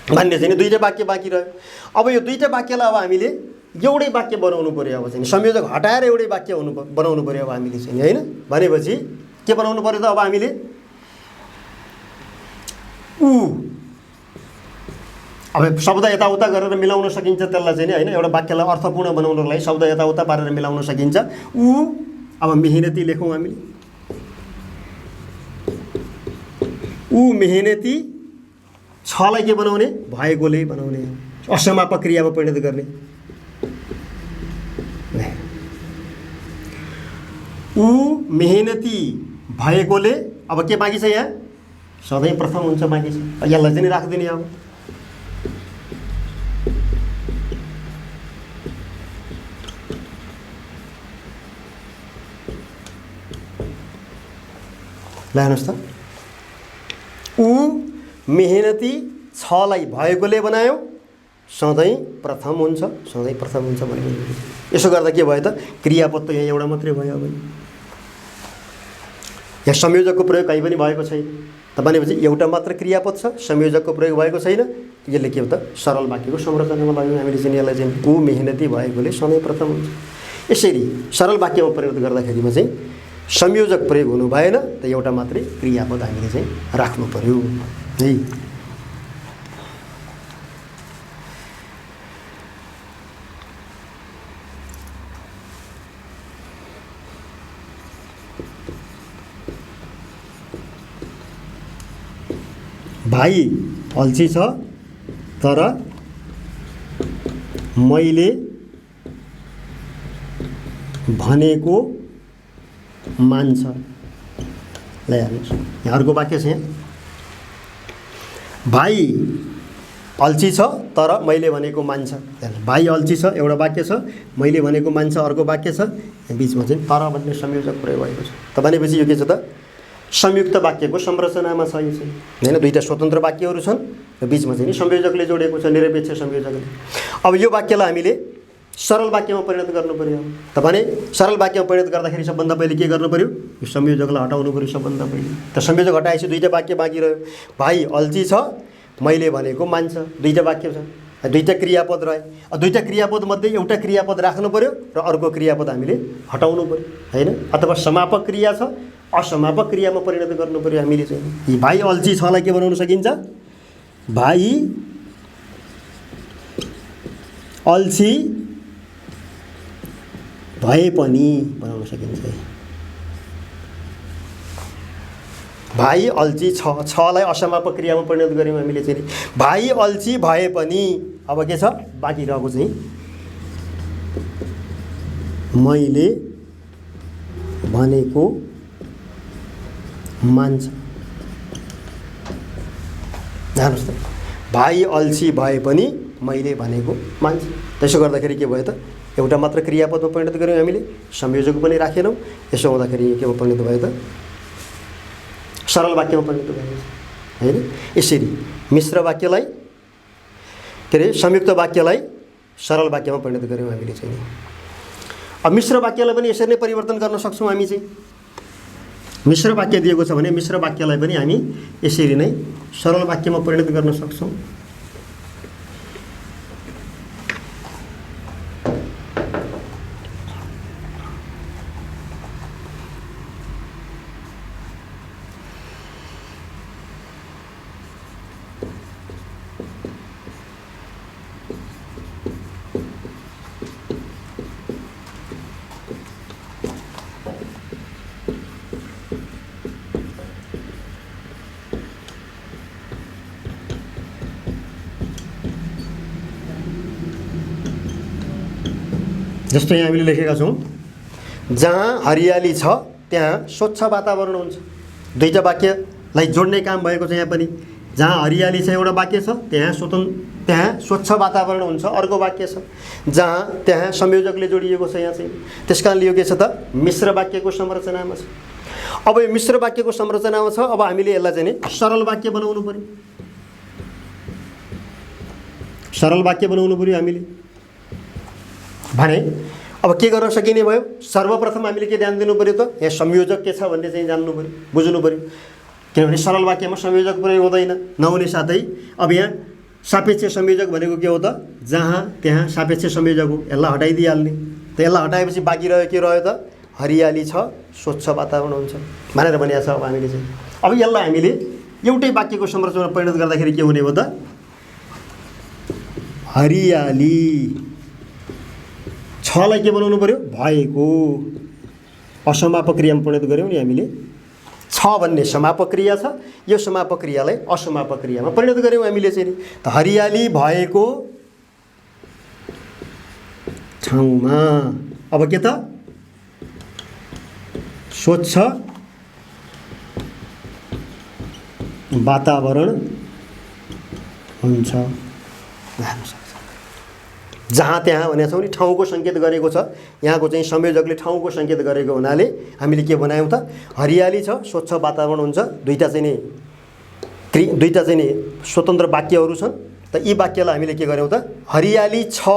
भन्ने चाहिँ नि दुईवटा वाक्य बाँकी रह्यो। अब यो दुईवटा वाक्यलाई अब हामीले एउटै वाक्य बनाउनु पऱ्यो। अब चाहिँ संयोजक हटाएर एउटै वाक्य बनाउनु पऱ्यो अब हामीले चाहिँ हैन। भनेपछि के बनाउनु पऱ्यो त अब हामीले ऊ अब शब्द यताउता गरेर मिलाउन सकिन्छ त्यसलाई चाहिँ नि हैन। एउटा वाक्यलाई अर्थपूर्ण बनाउनको लागि शब्द यताउता पारेर मिलाउन सकिन्छ। ऊ अब मेहनती लेखौँ हामीले। ऊ मेहनती छलाई के बनाउने भएकोले बनाउने असमापक क्रियामा परिणत गर्ने। ऊ मेहनती भएकोले अब के बाँकी छ यहाँ सधैँ प्रथम हुन्छ बाँकी छ। यसलाई चाहिँ राखिदिने अब ल हेर्नुहोस् त ऊ मेहनती छलाई भएकोले बनायो सधैँ प्रथम हुन्छ सधैँ प्रथम हुन्छ भन्ने। यसो गर्दा के भयो त क्रियापद त यहाँ एउटा मात्रै भयो। अब यहाँ संयोजकको प्रयोग कहीँ पनि भएको छैन त भनेपछि एउटा मात्र क्रियापद छ संयोजकको प्रयोग भएको छैन। यसले के हो त सरल वाक्यको संरचनामा लाग्यो हामीले चाहिँ यसलाई चाहिँ ऊ मेहनती भएकोले सधैँ प्रथम हुन्छ। यसरी सरल वाक्यमा परिणत गर्दाखेरिमा चाहिँ संयोजक प्रयोग हुनु भएन त एउटा मात्रै क्रियापद हामीले चाहिँ राख्नु पर्यो है। भाइ अल्छी छ तर मैले भनेको मान्छ। ल हेर्नुहोस् यहाँ अर्को वाक्य छ। यहाँ भाइ अल्छी छ तर मैले भनेको मान्छ। भाइ अल्छी छ एउटा वाक्य छ, मैले भनेको मान्छ अर्को वाक्य छ। यहाँ बिचमा चाहिँ तर भन्ने संयोजक प्रयोग भएको छ। त भनेपछि यो के छ त संयुक्त वाक्यको संरचनामा छ यो चाहिँ हैन। दुईटा स्वतन्त्र वाक्यहरू छन् र बिचमा चाहिँ नि संयोजकले जोडेको छ निरपेक्ष संयोजकले। अब यो वाक्यलाई हामीले सरल वाक्यमा परिणत गर्नु पर्यो। त भने सरल वाक्यमा परिणत गर्दाखेरि सबभन्दा पहिले के गर्नु पर्यो यो संयोजकलाई हटाउनु पर्यो सबभन्दा पहिले। त संयोजक हटाएपछि दुईटा वाक्य बाँकी रह्यो। भाइ अल्छी छ मैले भनेको मान्छ दुईटा वाक्य छ दुईटा क्रियापद रहे। दुईटा क्रियापद मध्ये एउटा क्रियापद राख्नु पर्यो र अर्को क्रियापद हामीले हटाउनु पर्यो हैन। अथवा समापक क्रिया छ असमापक क्रियामा परिणत गर्नु पर्यो हामीले चाहिँ। भाइ अल्छी छलाई के बनाउन सकिन्छ भाइ अल्छी भए पनि बनाउन सकिन्छ। भाइ अल्छी छलाई असमापक क्रियामा परिणत गर्यौँ हामीले चाहिँ भाइ अल्छी भए पनि अब के छ बाँकी रहेको चाहिँ मैले भनेको मान्छ। हेर्नुहोस् त भाइ अल्छी भए पनि मैले भनेको मान्छ। त्यसो गर्दाखेरि के भयो त एउटा मात्र क्रियापदमा परिणत गर्यौँ हामीले संयोजक पनि राखेनौँ। यसो हुँदाखेरि केमा परिणत भयो त सरल वाक्यमा परिणत भयो हैन। यसरी मिश्र वाक्यलाई के अरे संयुक्त वाक्यलाई सरल वाक्यमा परिणत गर्यौँ हामीले चाहिँ। अब मिश्र वाक्यलाई पनि यसरी नै परिवर्तन गर्न सक्छौँ हामी चाहिँ। मिश्र वाक्य दिएको छ भने मिश्र वाक्यलाई पनि हामी यसरी नै सरल वाक्यमा परिणत गर्न सक्छौँ। जस्तो यहाँ हामीले लेखेका छौँ जहाँ हरियाली छ त्यहाँ स्वच्छ वातावरण हुन्छ। दुईटा वाक्यलाई जोड्ने काम भएको छ यहाँ पनि। जहाँ हरियाली छ एउटा वाक्य छ त्यहाँ स्वच्छ वातावरण हुन्छ अर्को वाक्य छ। जहाँ त्यहाँ संयोजकले जोडिएको छ यहाँ चाहिँ। त्यसकारणले यो के छ त मिश्र वाक्यको संरचनामा छ। अब यो मिश्र वाक्यको संरचनामा छ। अब हामीले यसलाई चाहिँ नि सरल वाक्य बनाउनु पर्यो। सरल वाक्य बनाउनु पर्यो हामीले भने अब के गर्न सकिने भयो सर्वप्रथम हामीले के ध्यान दिनु पर्यो त यहाँ संयोजक के छ भन्ने चाहिँ जान्नु पर्यो बुझ्नु पर्यो। किनभने सरल वाक्यमा संयोजक प्रयोग हुँदैन नहुने साथै अब यहाँ सापेक्ष संयोजक भनेको के हो त? जहाँ त्यहाँ सापेक्ष संयोजक हो, यसलाई हटाइदिइहाल्ने। त यसलाई हटाएपछि बाँकी रह्यो के रह्यो त? हरियाली छ, स्वच्छ वातावरण हुन्छ भनेर भनिएको छ। अब हामीले चाहिँ अब यसलाई हामीले एउटै वाक्यको संरचनामा परिणत गर्दाखेरि के हुने हो त? हरियाली छलाई के बनाउनु पर्यो? भएको। असमापक क्रियामा परिणत गऱ्यौँ नि हामीले। छ भन्ने समापक क्रिया छ, यो समापक क्रियालाई असमापक क्रियामा परिणत गऱ्यौँ हामीले चाहिँ नि। त हरियाली भएको ठाउँमा अब के त? स्वच्छ वातावरण हुन्छ। जहाँ त्यहाँ भनेको छौँ नि, ठाउँको सङ्केत गरेको छ। यहाँको चाहिँ संयोजकले ठाउँको सङ्केत गरेको हुनाले हामीले के बनायौँ त? हरियाली छ, स्वच्छ वातावरण हुन्छ। दुईवटा चाहिँ नि स्वतन्त्र वाक्यहरू छन्। त यी वाक्यलाई हामीले के गर्यौँ त? हरियाली छ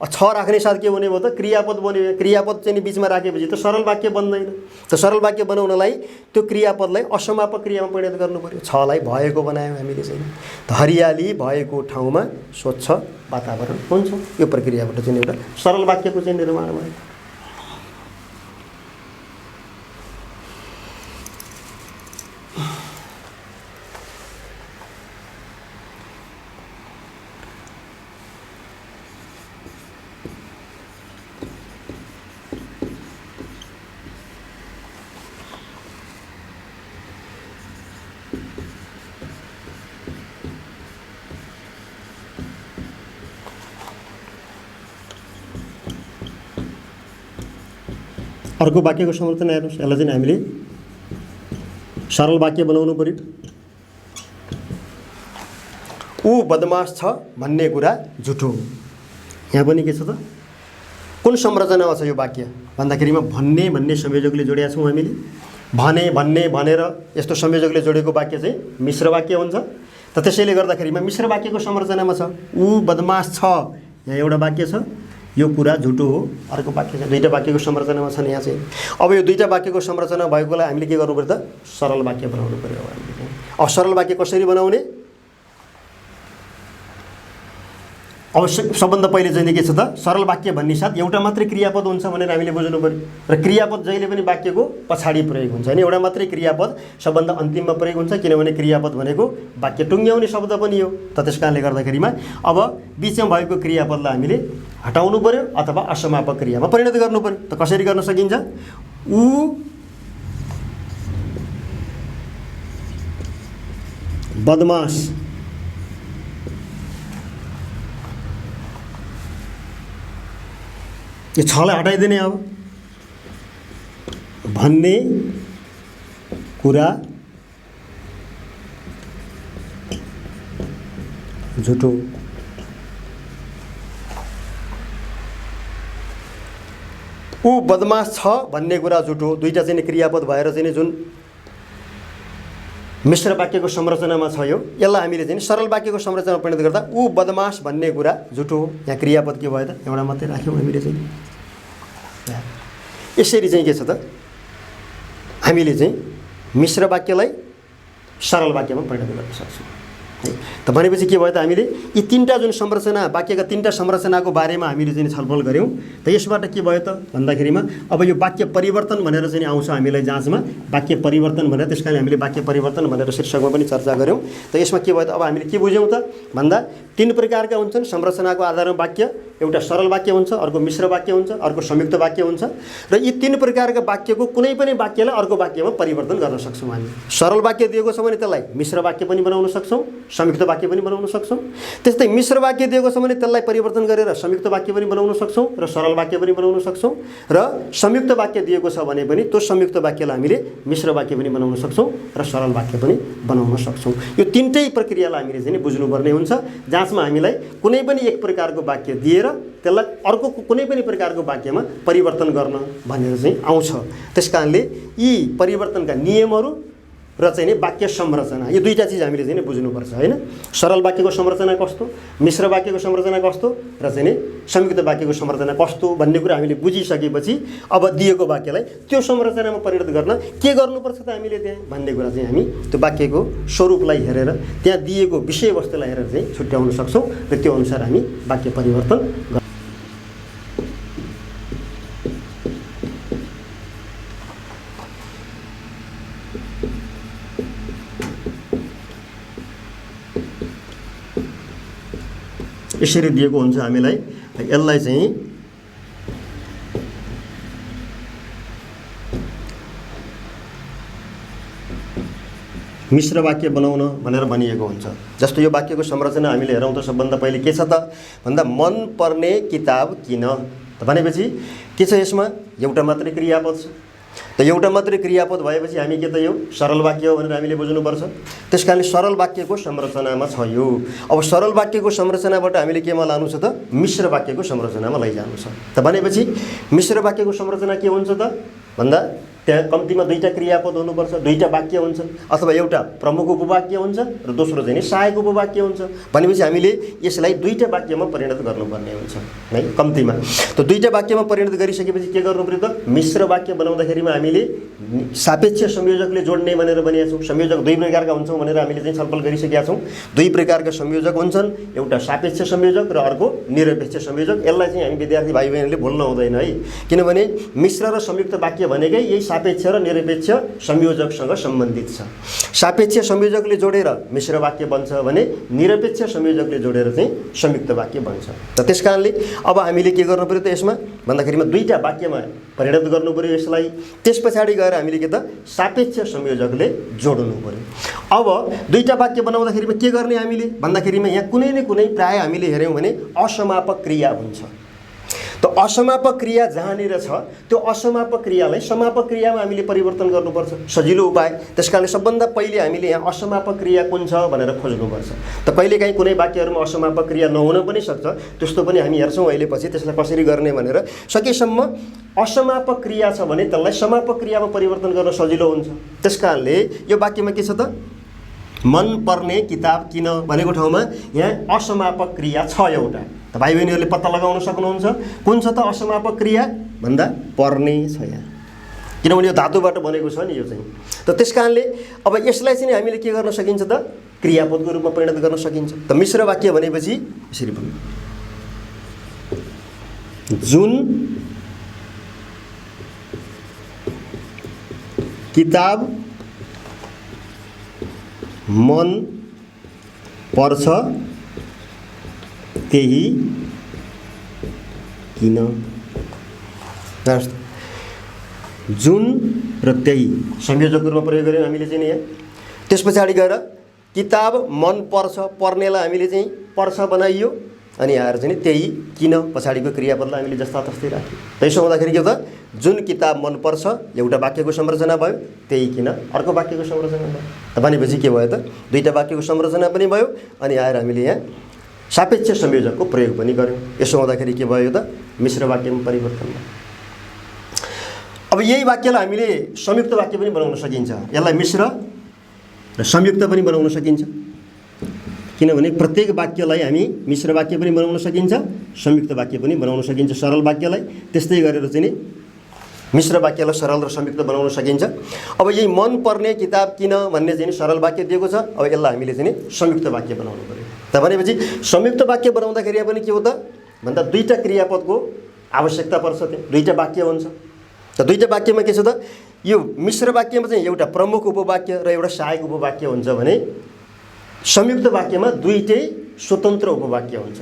राख्ने साथ के हुने भयो त? क्रियापद बन्यो। क्रियापद चाहिँ नि बिचमा राखेपछि त सरल वाक्य बन्दैन। त सरल वाक्य बनाउनलाई त्यो क्रियापदलाई असमापक क्रियामा परिणत गर्नु पर्यो। छलाई भएको बनायौँ हामीले चाहिँ। त हरियाली भएको ठाउँमा स्वच्छ वातावरण हुन्छ। यो प्रक्रियाबाट चाहिँ एउटा सरल वाक्यको चाहिँ निर्माण भयो। अर्को वाक्यको संरचना हेर्नुहोस्। यसलाई चाहिँ हामीले सरल वाक्य बनाउनु पर्यो। ऊ बदमास छ भन्ने कुरा झुटो। यहाँ पनि के छ त? कुन संरचनामा छ यो वाक्य भन्दाखेरिमा भन्ने संयोजकले जोडेका छौँ हामीले। भन्ने भनेर यस्तो संयोजकले जोडेको वाक्य चाहिँ मिश्र वाक्य हुन्छ। त त्यसैले गर्दाखेरिमा मिश्र वाक्यको संरचनामा छ ऊ बदमास छ। यहाँ एउटा वाक्य छ, यो कुरा झुटो हो। अर्को वाक्य छ, दुईवटा वाक्यको संरचनामा छन् यहाँ चाहिँ। अब यो दुईवटा वाक्यको संरचना भएकोलाई हामीले के गर्नु पर्यो त? सरल वाक्य बनाउनु पर्यो। अब सरल वाक्य कसरी बनाउने? अब सबभन्दा पहिले चाहिँ के छ त? सरल वाक्य भन्ने साथ एउटा मात्रै क्रियापद हुन्छ भनेर हामीले बुझ्नु पर्यो। र क्रियापद जहिले पनि वाक्यको पछाडि प्रयोग हुन्छ नि। एउटा मात्रै क्रियापद सबभन्दा अन्तिममा प्रयोग हुन्छ, किनभने क्रियापद भनेको वाक्य टुङ्ग्याउने शब्द पनि हो। त त्यस कारणले गर्दाखेरिमा अब बिचमा भएको क्रियापदलाई हामीले हटाउनु पर्यो अथवा असमापक क्रियामा परिणत गर्नु पर्यो। त कसरी गर्न सकिन्छ? ऊ बदमास यो छलाई हटाइदिने। अब भन्ने कुरा झुटो। ऊ बदमास छ भन्ने कुरा झुटो। दुईवटा चाहिँ क्रियापद भएर चाहिँ जुन मिश्र वाक्यको संरचनामा छ यसलाई हामीले चाहिँ सरल वाक्यको संरचनामा परिणत गर्दा ऊ बदमास भन्ने कुरा झुटो हो। यहाँ क्रियापद के भयो त? एउटा मात्रै राख्यौँ हामीले चाहिँ। यसरी चाहिँ के छ त? हामीले चाहिँ मिश्र वाक्यलाई सरल वाक्यमा परिणत गर्न सक्छौँ। त भनेपछि के भयो त? हामीले यी तीनटा जुन संरचना, वाक्यका तीनटा संरचनाको बारेमा हामीले चाहिँ छलफल गऱ्यौँ। त यसबाट के भयो त भन्दाखेरिमा अब यो वाक्य परिवर्तन भनेर चाहिँ आउँछ हामीलाई जाँचमा। वाक्य परिवर्तन भनेर, त्यस कारण हामीले वाक्य परिवर्तन भनेर शीर्षकमा पनि चर्चा गऱ्यौँ। त यसमा के भयो त? अब हामीले के बुझ्यौँ त भन्दा तीन प्रकारका हुन्छन् संरचनाको आधारमा वाक्य। एउटा सरल वाक्य हुन्छ, अर्को मिश्र वाक्य हुन्छ, अर्को संयुक्त वाक्य हुन्छ। र यी तीन प्रकारका वाक्यको कुनै पनि वाक्यलाई अर्को वाक्यमा परिवर्तन गर्न सक्छौँ हामी। सरल वाक्य दिएको छ भने त्यसलाई मिश्र वाक्य पनि बनाउन सक्छौँ, संयुक्त वाक्य पनि बनाउन सक्छौँ। त्यस्तै मिश्र वाक्य दिएको छ भने त्यसलाई परिवर्तन गरेर संयुक्त वाक्य पनि बनाउन सक्छौँ र सरल वाक्य पनि बनाउन सक्छौँ। र संयुक्त वाक्य दिएको छ भने पनि त्यो संयुक्त वाक्यलाई हामीले मिश्र वाक्य पनि बनाउन सक्छौँ र सरल वाक्य पनि बनाउन सक्छौँ। यो तीनटै प्रक्रियालाई हामीले चाहिँ बुझ्नुपर्ने हुन्छ। जाँचमा हामीलाई कुनै पनि एक प्रकारको वाक्य दिएर त्यसलाई अर्को कुनै पनि प्रकारको वाक्यमा परिवर्तन गर्न भनेर चाहिँ आउँछ। त्यसकारणले यी परिवर्तनका नियमहरू र चाहिँ नि वाक्य संरचना, यो दुईटा चिज हामीले चाहिँ नि बुझ्नुपर्छ हैन। सरल वाक्यको संरचना कस्तो, मिश्र वाक्यको संरचना कस्तो र चाहिँ नि संयुक्त वाक्यको संरचना कस्तो भन्ने कुरा हामीले बुझिसकेपछि अब दिएको वाक्यलाई त्यो संरचनामा परिणत गर्न के गर्नुपर्छ त हामीले त्यहाँ भन्ने कुरा चाहिँ हामी त्यो वाक्यको स्वरूपलाई हेरेर त्यहाँ दिएको विषयवस्तुलाई हेरेर चाहिँ छुट्याउन सक्छौँ र त्यो अनुसार हामी वाक्य परिवर्तन गर्छौँ। यसरी दिएको हुन्छ हामीलाई, यसलाई चाहिँ मिश्र वाक्य बनाउन भनेर भनिएको हुन्छ। जस्तो यो वाक्यको संरचना हामीले हेरौँ त सबभन्दा पहिले के छ त भन्दा मन पर्ने किताब किन भनेपछि के छ यसमा एउटा मात्रै क्रियापद छ। त एउटा मात्रै क्रियापद भएपछि हामी के त यो सरल वाक्य हो भनेर हामीले बुझ्नुपर्छ। त्यसकारणले सरल वाक्यको संरचनामा छ यो। अब सरल वाक्यको संरचनाबाट हामीले केमा लानु छ त मिश्र वाक्यको संरचनामा लैजानु छ। त भनेपछि मिश्र वाक्यको संरचना के हुन्छ त भन्दा त्यहाँ कम्तीमा दुईटा क्रियापद हुनुपर्छ, दुईटा वाक्य हुन्छन् अथवा एउटा प्रमुख उपवाक्य हुन्छ र दोस्रो चाहिँ नि सहायक उपवाक्य हुन्छ। भनेपछि हामीले यसलाई दुईटा वाक्यमा परिणत गर्नुपर्ने हुन्छ है कम्तीमा। त दुईटा वाक्यमा परिणत गरिसकेपछि के गर्नु पर्यो त मिश्र वाक्य बनाउँदाखेरिमा हामीले सापेक्ष संयोजकले जोड्ने भनेर भनेका छौँ। संयोजक दुई प्रकारका हुन्छौँ भनेर हामीले चाहिँ छलफल गरिसकेका छौँ। दुई प्रकारका संयोजक हुन्छन्, एउटा सापेक्ष संयोजक र अर्को निरपेक्ष संयोजक। यसलाई चाहिँ हामी विद्यार्थी भाइ बहिनीले भुल्न हुँदैन है, किनभने मिश्र र संयुक्त वाक्य भनेकै यही सापेक्ष र निरपेक्ष संयोजकसँग सम्बन्धित छ। सापेक्ष संयोजकले जोडेर मिश्र वाक्य बन्छ भने निरपेक्ष संयोजकले जोडेर चाहिँ संयुक्त वाक्य बन्छ। त त्यसकारणले अब हामीले के गर्नु पर्यो त यसमा भन्दाखेरिमा दुईटा वाक्यमा परिणत गर्नु पर्यो यसलाई। त्यस पछाडि गएर हामीले के त सापेक्ष संयोजकले जोड्नु पर्यो। अब दुईटा वाक्य बनाउँदाखेरिमा के गर्ने हामीले भन्दाखेरिमा यहाँ कुनै न कुनै प्राय हामीले हेऱ्यौँ भने असमापक क्रिया हुन्छ। त असमापक क्रिया जहाँनिर छ त्यो असमापक क्रियालाई समापक क्रियामा हामीले परिवर्तन गर्नुपर्छ, सजिलो उपाय। त्यसकारणले सबभन्दा पहिले हामीले यहाँ असमापक क्रिया कुन छ भनेर खोज्नुपर्छ। त कहिलेकाहीँ कुनै वाक्यहरूमा असमापक क्रिया नहुन पनि सक्छ, त्यस्तो पनि हामी हेर्छौँ अहिले पछि त्यसलाई कसरी गर्ने भनेर। सकेसम्म असमापक क्रिया छ भने त्यसलाई समापक क्रियामा परिवर्तन गर्न सजिलो हुन्छ। त्यसकारणले यो वाक्यमा के छ त मन पर्ने किताब किन भनेको ठाउँमा यहाँ असमापक क्रिया छ एउटा। त भाइ बहिनीहरूले पत्ता लगाउन सक्नुहुन्छ कुन छ त असमापक क्रिया भन्दा पर्ने छ यहाँ, किनभने यो धातुबाट बनेको छ नि यो चाहिँ। त त्यसकारणले अब यसलाई चाहिँ हामीले के गर्न सकिन्छ त क्रियापदको रूपमा परिणत गर्न सकिन्छ। त मिश्र वाक्य भनेपछि यसरी भन्नु, जुन किताब मन पर्छ त्यही किन। जुन र त्यही संयोजकको रूपमा प्रयोग गऱ्यौँ हामीले चाहिँ यहाँ। त्यस पछाडि गएर किताब मन पर्छ, पर्नेलाई हामीले चाहिँ पर्छ बनाइयो अनि आएर चाहिँ त्यही किन पछाडिको क्रियापदलाई हामीले जस्ता तस्तै राख्यौँ। त्यसो हुँदाखेरि के हो त जुन किताब मन पर्छ एउटा वाक्यको संरचना भयो, त्यही किन अर्को वाक्यको संरचना भयो। त भनेपछि के भयो त दुईटा वाक्यको संरचना पनि भयो अनि आएर हामीले यहाँ सापेक्ष संयोजकको प्रयोग पनि गऱ्यौँ। यसो हुँदाखेरि के भयो त मिश्र वाक्यमा परिवर्तन भयो। अब यही वाक्यलाई हामीले संयुक्त वाक्य पनि बनाउन सकिन्छ। यसलाई मिश्र र संयुक्त पनि बनाउन सकिन्छ, किनभने प्रत्येक वाक्यलाई हामी मिश्र वाक्य पनि बनाउन सकिन्छ, संयुक्त वाक्य पनि बनाउन सकिन्छ सरल वाक्यलाई। त्यस्तै गरेर चाहिँ नि मिश्र वाक्यलाई सरल र संयुक्त बनाउन सकिन्छ। अब यही मन पर्ने किताब किन भन्ने चाहिँ सरल वाक्य दिएको छ। अब यसलाई हामीले चाहिँ संयुक्त वाक्य बनाउनु पर्यो। त भनेपछि संयुक्त वाक्य बनाउँदाखेरि पनि के हो त भन्दा दुईटा क्रियापदको आवश्यकता पर्छ, त्यहाँ दुईटा वाक्य हुन्छ। त दुईटा वाक्यमा के छ त यो मिश्र वाक्यमा चाहिँ एउटा प्रमुख उपवाक्य र एउटा सहायक उपवाक्य हुन्छ भने संयुक्त वाक्यमा दुईटै स्वतन्त्र उपवाक्य हुन्छ।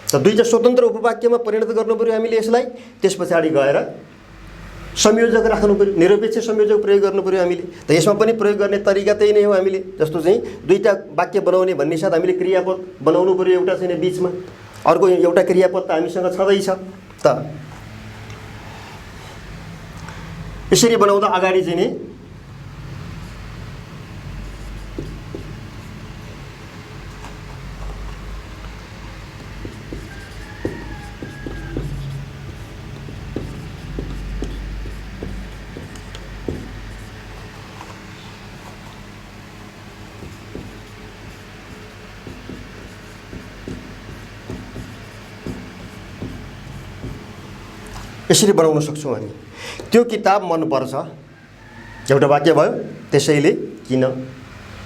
त दुईटा स्वतन्त्र उपवाक्यमा परिणत गर्नु पर्यो हामीले यसलाई। त्यस पछाडि गएर संयोजक राख्नु पर्यो, निरपेक्ष संयोजक प्रयोग गर्नु पर्यो हामीले। त यसमा पनि प्रयोग गर्ने तरिका त्यही नै हो हामीले। जस्तो चाहिँ दुईटा वाक्य बनाउने भन्ने साथ हामीले क्रियापद बनाउनु पर्यो एउटा चाहिँ बिचमा, अर्को एउटा क्रियापद त हामीसँग छँदैछ। त यसरी बनाउँदा अगाडि चाहिँ नि यसरी बनाउन सक्छौँ हामी। त्यो किताब मनपर्छ एउटा वाक्य भयो, त्यसैले किन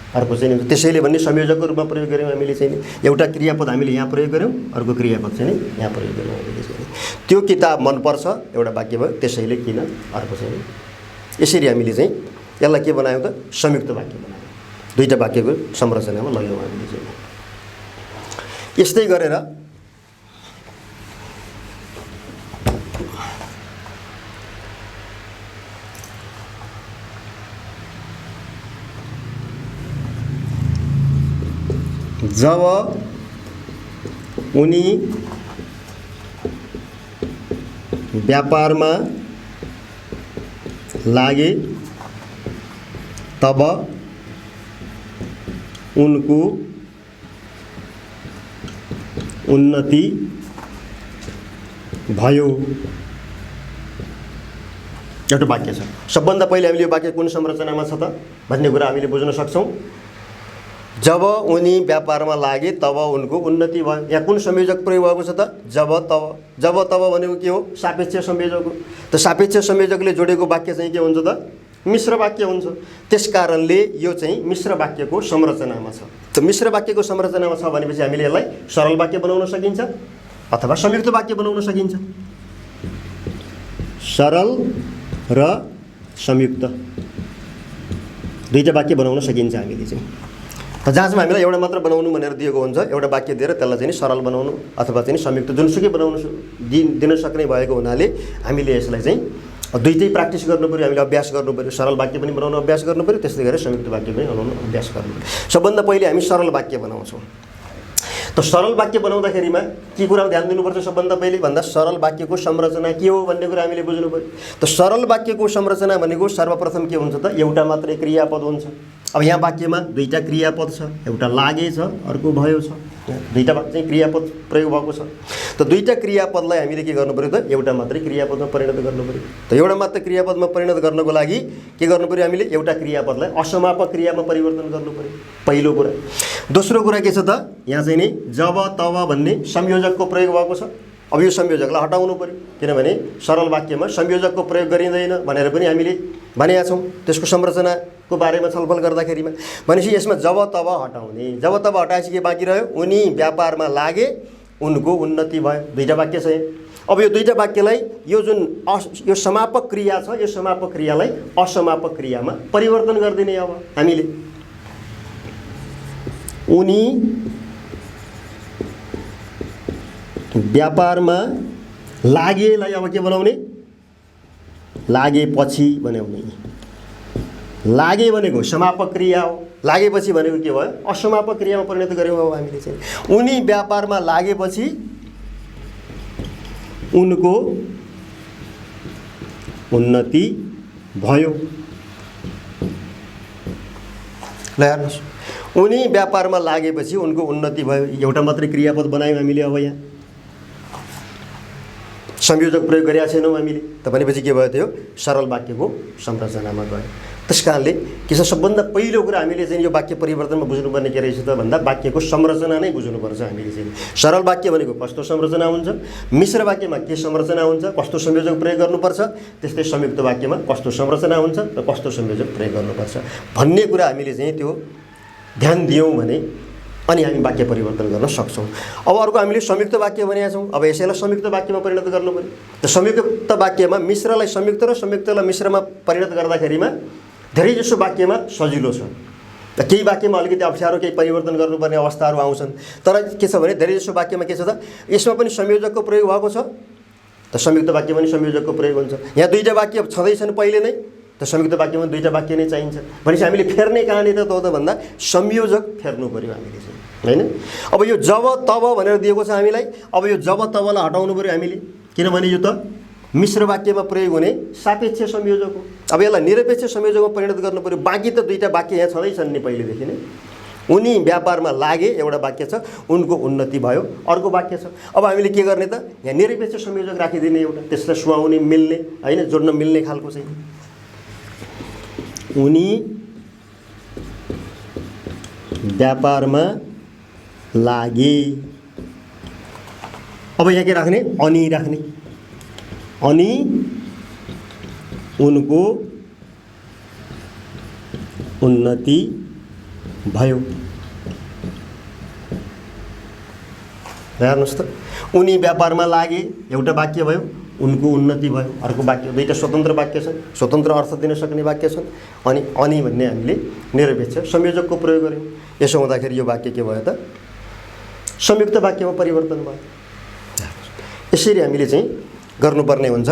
अर्को चाहिँ नि त्यसैले भन्ने संयोजकको रूपमा प्रयोग गऱ्यौँ हामीले चाहिँ नि। एउटा क्रियापद हामीले यहाँ प्रयोग गऱ्यौँ, अर्को क्रियापद चाहिँ नि यहाँ प्रयोग गऱ्यौँ हामीले चाहिँ नि। त्यो किताब मनपर्छ एउटा वाक्य भयो, त्यसैले किन अर्को चाहिँ नि। यसरी हामीले चाहिँ यसलाई के बनायौँ त संयुक्त वाक्य बनायौँ, दुईटा वाक्यको संरचनामा लग्यौँ हामीले चाहिँ। यस्तै गरेर जब उनी व्यापारमा लागे तब उनको उन्नति भयो। एउटा वाक्य छ। सबभन्दा पहिले हामीले यो वाक्य कुन संरचनामा छ त भन्ने कुरा हामीले बुझ्न सक्छौँ। जब उनी व्यापारमा लागे तब उनको उन्नति भयो। यहाँ कुन संयोजक प्रयोग भएको छ त जब तब। जब तब भनेको के हो? सापेक्ष संयोजक हो। त सापेक्ष संयोजकले जोडेको वाक्य चाहिँ के हुन्छ त मिश्र वाक्य हुन्छ। त्यसकारणले यो चाहिँ मिश्र वाक्यको संरचनामा छ। त मिश्र वाक्यको संरचनामा छ भनेपछि हामीले यसलाई सरल वाक्य बनाउन सकिन्छ अथवा संयुक्त वाक्य बनाउन सकिन्छ। सरल र संयुक्त दुईटा वाक्य बनाउन सकिन्छ हामीले चाहिँ। जहाँसम्म हामीलाई एउटा मात्र बनाउनु भनेर दिएको हुन्छ, एउटा वाक्य दिएर त्यसलाई चाहिँ सरल बनाउनु अथवा चाहिँ संयुक्त जुनसुकै बनाउनु दिन सक्ने भएको हुनाले हामीले यसलाई चाहिँ दुईटै प्र्याक्टिस गर्नु पऱ्यो, हामीले अभ्यास गर्नु पऱ्यो। सरल वाक्य पनि बनाउन अभ्यास गर्नु पऱ्यो, त्यस्तै गरेर संयुक्त वाक्य पनि बनाउन अभ्यास गर्नु पऱ्यो। सबभन्दा पहिले हामी सरल वाक्य बनाउँछौँ। त सरल वाक्य बनाउँदाखेरिमा के कुरा ध्यान दिनुपर्छ सबभन्दा पहिले भन्दा सरल वाक्यको संरचना के हो भन्ने कुरा हामीले बुझ्नु पऱ्यो। त सरल वाक्यको संरचना भनेको सर्वप्रथम के हुन्छ त एउटा मात्रै क्रियापद हुन्छ। अब यहाँ वाक्यमा दुईटा क्रियापद छ, एउटा लागे छ अर्को भयो छ, दुईटा चाहिँ क्रियापद प्रयोग भएको छ। त दुईटा क्रियापदलाई हामीले के गर्नु पऱ्यो त एउटा मात्रै क्रियापदमा परिणत गर्नु पऱ्यो। त एउटा मात्र क्रियापदमा परिणत गर्नको लागि के गर्नु पऱ्यो हामीले एउटा क्रियापदलाई असमापक क्रियामा परिवर्तन गर्नु पऱ्यो, पहिलो कुरा। दोस्रो कुरा के छ त यहाँ चाहिँ नि जब तब भन्ने संयोजकको प्रयोग भएको छ। अब यो संयोजकलाई हटाउनु पऱ्यो, किनभने सरल वाक्यमा संयोजकको प्रयोग गरिँदैन भनेर पनि हामीले भनेका छौँ त्यसको संरचनाको बारेमा छलफल गर्दाखेरिमा। भनेपछि यसमा जब तब हटाउने, जब तब हटाएपछि के बाँकी रह्यो? उनी व्यापारमा लागे उनको उन्नति भयो। दुईटा वाक्य छ। अब यो दुईटा वाक्यलाई यो जुन यो समापक क्रिया छ, यो समापक क्रियालाई असमापक क्रियामा परिवर्तन गरिदिने। अब हामीले उनी व्यापारमा लागेलाई अब के बनाउने? लागेपछि बनाउने। लागे भनेको समापक क्रिया हो, लागेपछि भनेको के भयो? असमापक क्रियामा परिणत गर्यौँ। अब हामीले चाहिँ उनी व्यापारमा लागेपछि उनको उन्नति भयो। ल हेर्नुहोस्, उनी व्यापारमा लागेपछि उनको उन्नति भयो। एउटा मात्रै क्रियापद बनायौँ हामीले। अब यहाँ संयोजक प्रयोग गरेका छैनौँ हामीले। त भनेपछि के भयो? त्यो सरल वाक्यको संरचनामा गयो। त्यस कारणले के छ सबभन्दा पहिलो कुरा हामीले चाहिँ यो वाक्य परिवर्तनमा बुझ्नुपर्ने के रहेछ त भन्दा वाक्यको संरचना नै बुझ्नुपर्छ हामीले चाहिँ। सरल वाक्य भनेको कस्तो संरचना हुन्छ, मिश्र वाक्यमा के संरचना हुन्छ, कस्तो संयोजक प्रयोग गर्नुपर्छ, त्यस्तै संयुक्त वाक्यमा कस्तो संरचना हुन्छ र कस्तो संयोजक प्रयोग गर्नुपर्छ भन्ने कुरा हामीले चाहिँ त्यो ध्यान दियौँ भने अनि हामी वाक्य परिवर्तन गर्न सक्छौँ। अब अर्को हामीले संयुक्त वाक्य भनेका छौँ। अब यसैलाई संयुक्त वाक्यमा परिणत गर्नु पऱ्यो। त संयुक्त वाक्यमा मिश्रलाई संयुक्त र संयुक्तलाई मिश्रमा परिणत गर्दाखेरिमा धेरै जसो वाक्यमा सजिलो छ। त केही वाक्यमा अलिकति अप्ठ्यारो केही परिवर्तन गर्नुपर्ने अवस्थाहरू आउँछन्। तर के छ भने धेरै जसो वाक्यमा के छ त यसमा पनि संयोजकको प्रयोग भएको छ। त संयुक्त वाक्यमा पनि संयोजकको प्रयोग हुन्छ। यहाँ दुईटा वाक्य छँदैछन् पहिले नै, त संयुक्त वाक्यमा दुईटा वाक्य नै चाहिन्छ। भनेपछि हामीले फेर्ने कहाँनिर त हो त भन्दा संयोजक फेर्नु पऱ्यो हामीले चाहिँ, होइन? अब यो जब तब भनेर दिएको छ हामीलाई। अब यो जब तबलाई हटाउनु पऱ्यो हामीले, किनभने यो त मिश्र वाक्यमा प्रयोग हुने सापेक्ष संयोजक हो। अब यसलाई निरपेक्ष संयोजकमा परिणत गर्नु पऱ्यो। बाँकी त दुईटा वाक्य यहाँ छँदैछन् नि पहिलेदेखि नै। उनी व्यापारमा लागे एउटा वाक्य छ, उनको उन्नति भयो अर्को वाक्य छ। अब हामीले के गर्ने त यहाँ निरपेक्ष संयोजक राखिदिने एउटा, त्यसलाई सुहाउने मिल्ने होइन, जोड्न मिल्ने खालको चाहिँ। उनी व्यापारमा लागे। अब यहाँ के राख्ने? अनि राख्ने। अनि उनको उन्नति भयो। हेर्नुहोस् त, उनी व्यापारमा लागे एउटा वाक्य भयो, उनको उन्नति भयो अर्को वाक्य। दुईटा स्वतन्त्र वाक्य छन्, स्वतन्त्र अर्थ दिन सक्ने वाक्य छन्। अनि भन्ने हामीले निरपेक्ष संयोजकको प्रयोग गर्यौँ। यसो हुँदाखेरि यो वाक्य के भयो त? संयुक्त वाक्यमा परिवर्तन भयो। यसरी हामीले चाहिँ गर्नुपर्ने हुन्छ।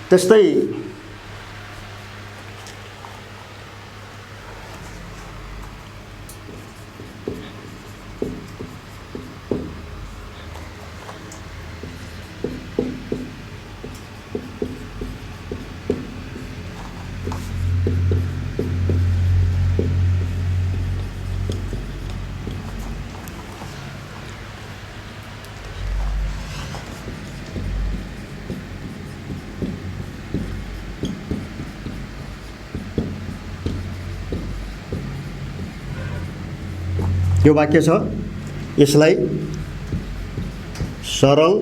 त्यस्तै यो वाक्य छ, यसलाई सरल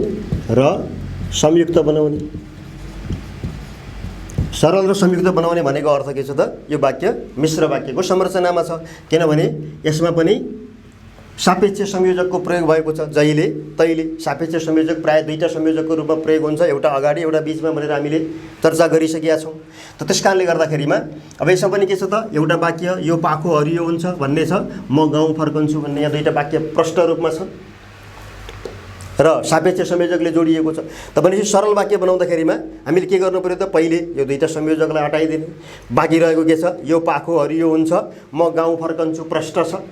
र संयुक्त बनाउने। सरल र संयुक्त बनाउने भनेको अर्थ के छ त? यो वाक्य मिश्र वाक्यको संरचनामा छ, किनभने यसमा पनि सापेक्ष संयोजकको प्रयोग भएको छ। जहिले तैले सापेक्ष संयोजक प्राय दुईटा संयोजकको रूपमा प्रयोग हुन्छ, एउटा अगाडि एउटा बीचमा भनेर हामीले चर्चा गरिसकेका छौँ। त त्यस कारणले गर्दाखेरिमा अब यसमा पनि के छ त? एउटा वाक्य यो पाखो हरियो हुन्छ भन्ने छ, म गाउँ फर्कन्छु भन्ने यहाँ दुईटा वाक्य प्रष्ट रूपमा छ र सापेक्ष संयोजकले जोडिएको छ। त भनेपछि सरल वाक्य बनाउँदाखेरिमा हामीले के गर्नु पर्यो त? पहिले यो दुईटा संयोजकलाई हटाइदिने, बाँकी रहेको के छ? यो पाखो हरियो हुन्छ, म गाउँ फर्कन्छु प्रष्ट छ।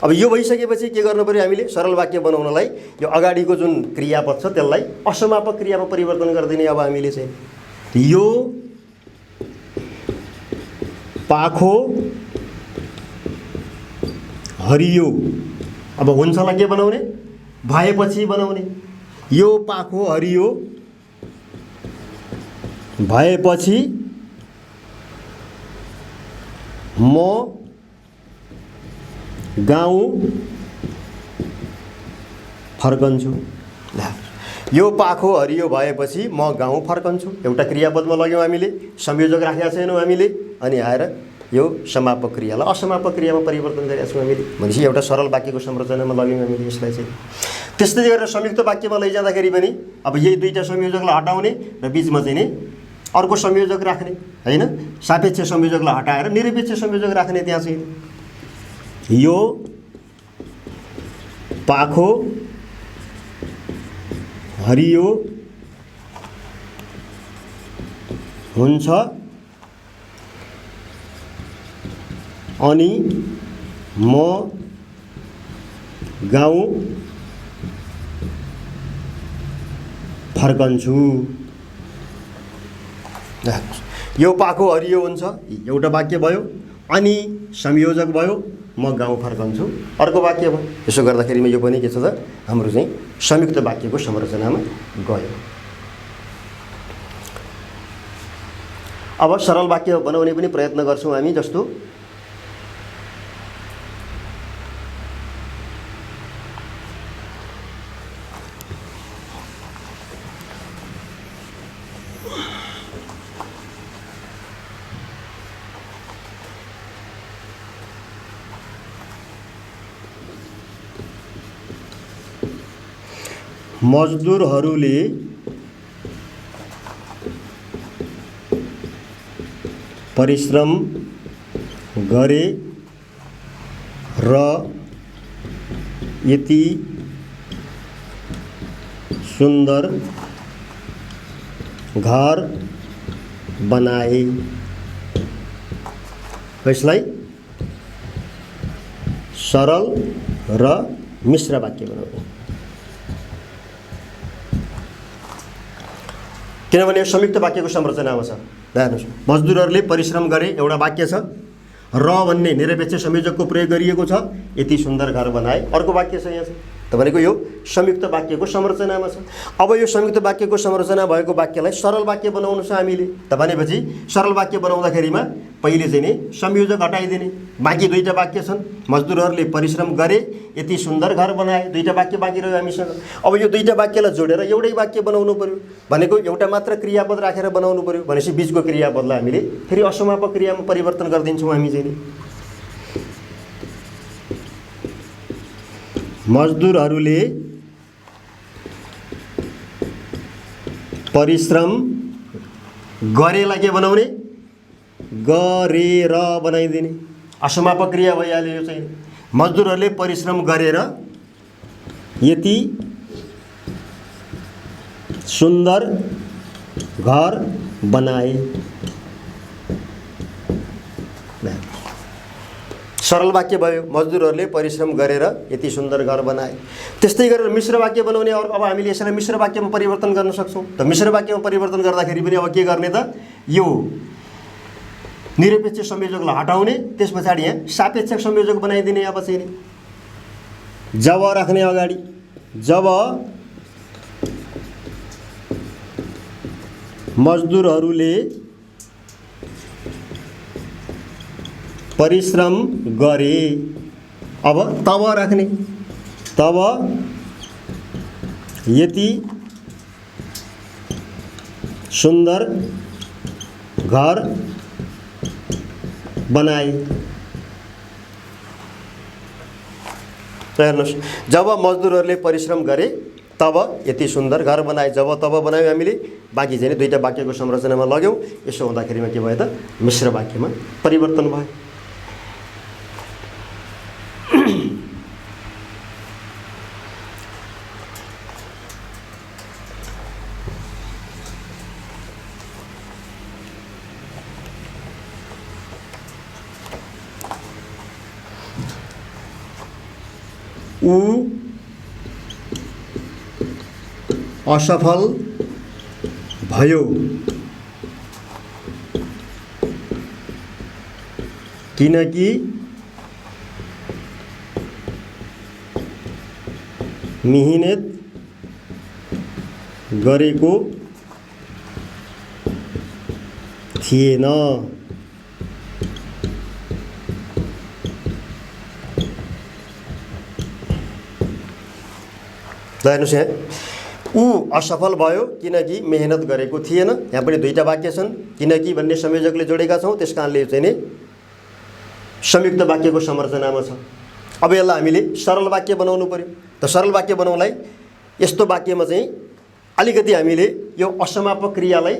अब यो भइसकेपछि के गर्नु पर्यो? हामीले सरल वाक्य बनाउनलाई यो अगाडिको जुन क्रियापद छ त्यसलाई असमापक क्रियामा परिवर्तन गरिदिने। अब हामीले चाहिँ यो पाखो हरियो अब हुन्छलाई के बनाउने? भएपछि बनाउने। यो पाखो हरियो भएपछि म गाउँ फर्कन्छु। यो पाखो हरियो भएपछि म गाउँ फर्कन्छु एउटा क्रियापदमा लग्यौँ हामीले, संयोजक राखेका छैनौँ हामीले, अनि आएर यो समापक क्रियालाई असमापक क्रियामा परिवर्तन गरेका छौँ हामीले। भनेपछि एउटा सरल वाक्यको संरचनामा लग्यौँ हामीले यसलाई चाहिँ। त्यस्तै गरेर संयुक्त वाक्यमा लैजाँदाखेरि पनि अब यही दुईटा संयोजकलाई हटाउने र बिचमा चाहिँ नि अर्को संयोजक राख्ने, होइन? सापेक्ष संयोजकलाई हटाएर निरपेक्ष संयोजक राख्ने। त्यहाँ चाहिँ यो पाखो हरियो हुन्छ अनि म गाउँ फर्कन्छु। यो पाखो हरियो हुन्छ एउटा वाक्य भयो, अनि संयोजक भयो, म गाउँ फर्कन्छु अर्को वाक्य भयो। यसो गर्दाखेरिमा यो पनि के छ त? हाम्रो चाहिँ संयुक्त वाक्यको संरचनामा गयो। अब सरल वाक्य बनाउने पनि प्रयत्न गर्छौँ हामी। जस्तो मजदुरहरूले परिश्रम गरे र यति सुन्दर घर बनाए। यसलाई सरल र मिश्र वाक्य बनाउने। किनभने यो संयुक्त वाक्यको संरचनामा छ। हेर्नुहोस्, मजदुरहरूले परिश्रम गरे एउटा वाक्य छ, र भन्ने निरपेक्ष संयोजकको प्रयोग गरिएको छ, यति सुन्दर घर बनाए अर्को वाक्य छ यहाँ चाहिँ। त भनेको यो संयुक्त वाक्यको संरचनामा छ। अब यो संयुक्त वाक्यको संरचना भएको वाक्यलाई सरल वाक्य बनाउनु छ हामीले। त भनेपछि सरल वाक्य बनाउँदाखेरिमा पहिले चाहिँ नि संयोजक हटाइदिने। बाँकी दुईटा वाक्य छन्, मजदुरहरूले परिश्रम गरे, यति सुन्दर घर बनाए, दुईटा वाक्य बाँकी रह्यो हामीसँग। अब यो दुईटा वाक्यलाई जोडेर एउटै वाक्य बनाउनु पर्यो। भनेको एउटा मात्र क्रियापद राखेर बनाउनु पर्यो भनेपछि बिचको क्रियापदलाई हामीले फेरि असमापक क्रियामा परिवर्तन गरिदिन्छौँ हामी चाहिँ नि। मजदुरहरूले परिश्रम गरेलाई के बनाउने, गरेर बनाइदिने। असमापक क्रिया भइहाल्यो यो चाहिँ। मजदुरहरूले परिश्रम गरेर यति सुन्दर घर बनाए। सरल वाक्य भयो, मजदुरहरूले परिश्रम गरेर यति सुन्दर घर बनाए। त्यस्तै गरेर मिश्र वाक्य बनाउने। अब हामीले यसलाई मिश्र वाक्यमा परिवर्तन गर्न सक्छौँ। त मिश्र वाक्यमा परिवर्तन गर्दाखेरि पनि अब के गर्ने त, यो निरपेक्ष संयोजकलाई हटाउने, त्यस पछाडि यहाँ सापेक्षक संयोजक बनाइदिने। अब चाहिँ जब राख्ने अगाडि, जब मजदुरहरूले परिश्रम गरे, अब तब राख्ने, तब यति सुन्दर घर बनाए। हेर्नुहोस्, जब मजदुरहरूले परिश्रम गरे तब यति सुन्दर घर बनाए। जब तब बनायौँ हामीले, बाँकी चाहिँ दुईटा वाक्यको संरचनामा लग्यौँ। यसो हुँदाखेरिमा के भयो त, मिश्र वाक्यमा परिवर्तन भयो। ऊ असफल भयो किनकि मेहनत गरेको थिएन। हेर्नुहोस्, यहाँ ऊ असफल भयो किनकि मेहनत गरेको थिएन। यहाँ पनि दुईटा वाक्य छन्, किनकि भन्ने संयोजकले जोडेका छौँ, त्यस कारणले चाहिँ नि संयुक्त वाक्यको संरचनामा छ। अब यसलाई हामीले सरल वाक्य बनाउनु पर्यो। त सरल वाक्य बनाउनलाई यस्तो वाक्यमा चाहिँ अलिकति हामीले यो असमापक क्रियालाई,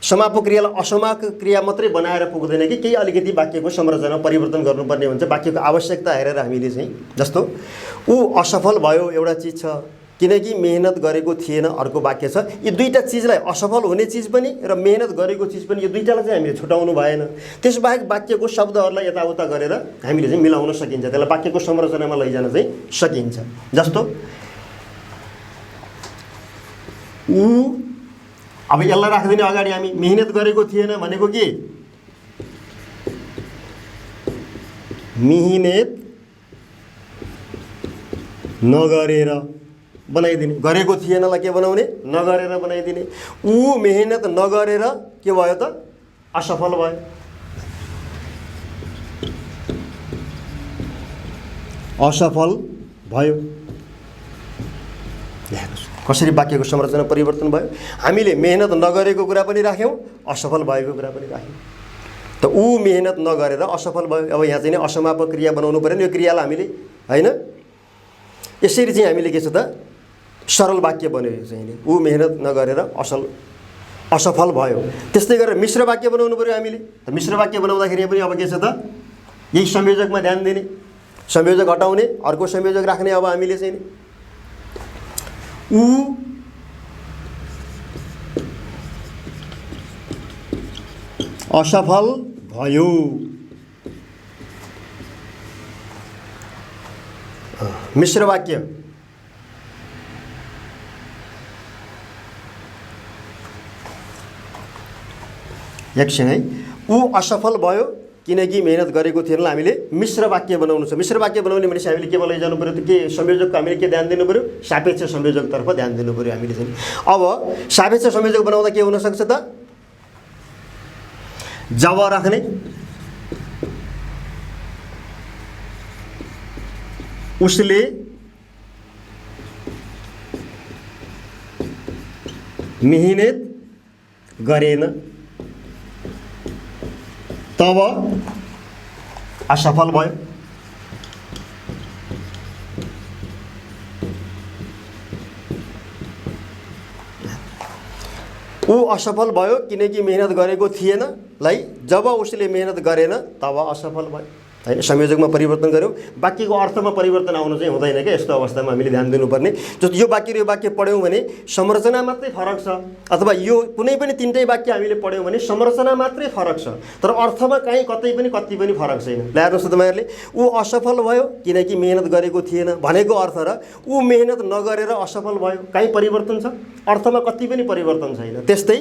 समापक क्रियालाई असमापक क्रिया मात्रै बनाएर पुग्दैन कि केही अलिकति वाक्यको संरचना परिवर्तन गर्नुपर्ने हुन्छ। वाक्यको आवश्यकता हेरेर हामीले चाहिँ, जस्तो ऊ असफल भयो एउटा चिज छ, किनकि मेहनत गरेको थिएन अर्को वाक्य छ। यो दुईटा चिजलाई, असफल हुने चिज पनि र मेहनत गरेको चिज पनि, यो दुईटालाई चाहिँ हामीले छुटाउनु भएन। त्यसबाहेक वाक्यको शब्दहरूलाई यताउता गरेर हामीले चाहिँ मिलाउन सकिन्छ, त्यसलाई वाक्यको संरचनामा लैजान चाहिँ सकिन्छ। जस्तो ऊ, अब यसलाई राखिदिने अगाडि हामी मेहनत गरेको थिएन भनेको के, मेहनत नगरेर बनाइदिने। गरेको थिएनलाई के बनाउने, नगरेर बनाइदिने। ऊ मेहनत नगरेर के भयो त, असफल भयो। असफल भयो। कसरी वाक्यको संरचना परिवर्तन भयो। हामीले मेहनत नगरेको कुरा पनि राख्यौँ, असफल भएको कुरा पनि राख्यौँ। त ऊ मेहनत नगरेर असफल भयो। अब यहाँ चाहिँ असमापक क्रिया बनाउनु पर्यो नि, यो क्रियालाई हामीले, होइन, यसरी चाहिँ हामीले के छ त, सरल वाक्य बन्यो यो चाहिँ नि। ऊ मेहनत नगरेर असफल भयो। त्यस्तै गरेर मिश्र वाक्य बनाउनु पर्यो हामीले। त मिश्र वाक्य बनाउँदाखेरि पनि अब के छ त, यही संयोजकमा ध्यान दिने, संयोजक हटाउने, अर्को संयोजक राख्ने। अब हामीले चाहिँ नि ऊ असफल भयो। मिश्र वाक्य, एकछिन है, ऊ असफल भयो किनकि मेहनत गरेको थिएन हामीले मिश्र वाक्य बनाउनु छ। मिश्र वाक्य बनाउने भनेपछि हामीले के लैजानु पऱ्यो त, के संयोजकको हामीले के ध्यान दिनु पऱ्यो, सापेक्ष संयोजकतर्फ ध्यान दिनु पऱ्यो हामीले चाहिँ। अब सापेक्ष संयोजक बनाउँदा के हुनसक्छ त, जब राख्ने, उसले मेहनत गरेन तब असफल भयो। ऊ असफल भयो किनकि मेहनत गरेको थिएन लाई जब उसले मेहनत गरेन तब असफल भयो हैन। संयोजकमा परिवर्तन गर्यो, वाक्यको अर्थमा परिवर्तन आउनु चाहिँ हुँदैन क्या। यस्तो अवस्थामा हामीले ध्यान दिनुपर्ने, जस्तो यो वाक्य र यो वाक्य पढ्यौँ भने संरचना मात्रै फरक छ, अथवा यो कुनै पनि तीनटै वाक्य हामीले पढ्यौँ भने संरचना मात्रै फरक छ, तर अर्थमा कहीँ कतै पनि कति पनि फरक छैन। ल्याउनुहोस् त तपाईँहरूले, ऊ असफल भयो किनकि मेहनत गरेको थिएन भनेको अर्थ र ऊ मेहनत नगरेर असफल भयो कहीँ परिवर्तन छ, अर्थमा कति पनि परिवर्तन छैन। त्यस्तै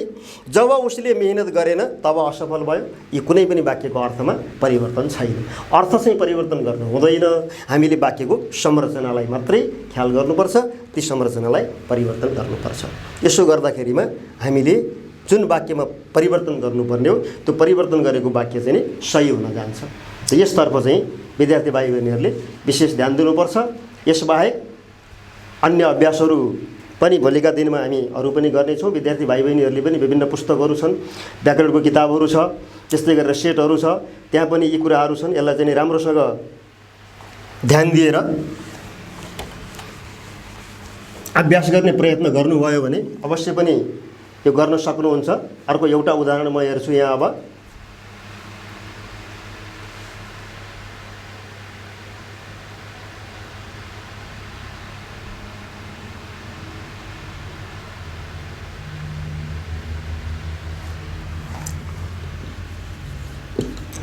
जब उसले मेहनत गरेन तब असफल भयो, यी कुनै पनि वाक्यको अर्थमा परिवर्तन छैन। अर्थ चाहिँ परिवर्तन गर्नु हुँदैन, हामीले वाक्यको संरचनालाई मात्रै ख्याल गर्नुपर्छ, ती संरचनालाई परिवर्तन गर्नुपर्छ। यसो गर्दाखेरिमा हामीले जुन वाक्यमा परिवर्तन गर्नुपर्ने हो त्यो परिवर्तन गरेको वाक्य चाहिँ नि सही हुन जान्छ। यसतर्फ चाहिँ विद्यार्थी भाइ बहिनीहरूले विशेष ध्यान दिनुपर्छ। यसबाहेक अन्य अभ्यासहरू पनि भोलिका दिनमा हामी अरू पनि गर्नेछौँ। विद्यार्थी भाइ बहिनीहरूले पनि विभिन्न पुस्तकहरू छन्, व्याकरणको किताबहरू छ, त्यस्तै गरेर सेटहरू छ, त्यहाँ पनि यी कुराहरू छन्। यसलाई चाहिँ राम्रोसँग ध्यान दिएर अभ्यास गर्ने प्रयत्न गर्नुभयो भने अवश्य पनि यो गर्न सक्नुहुन्छ। अर्को एउटा उदाहरण म हेर्छु यहाँ। अब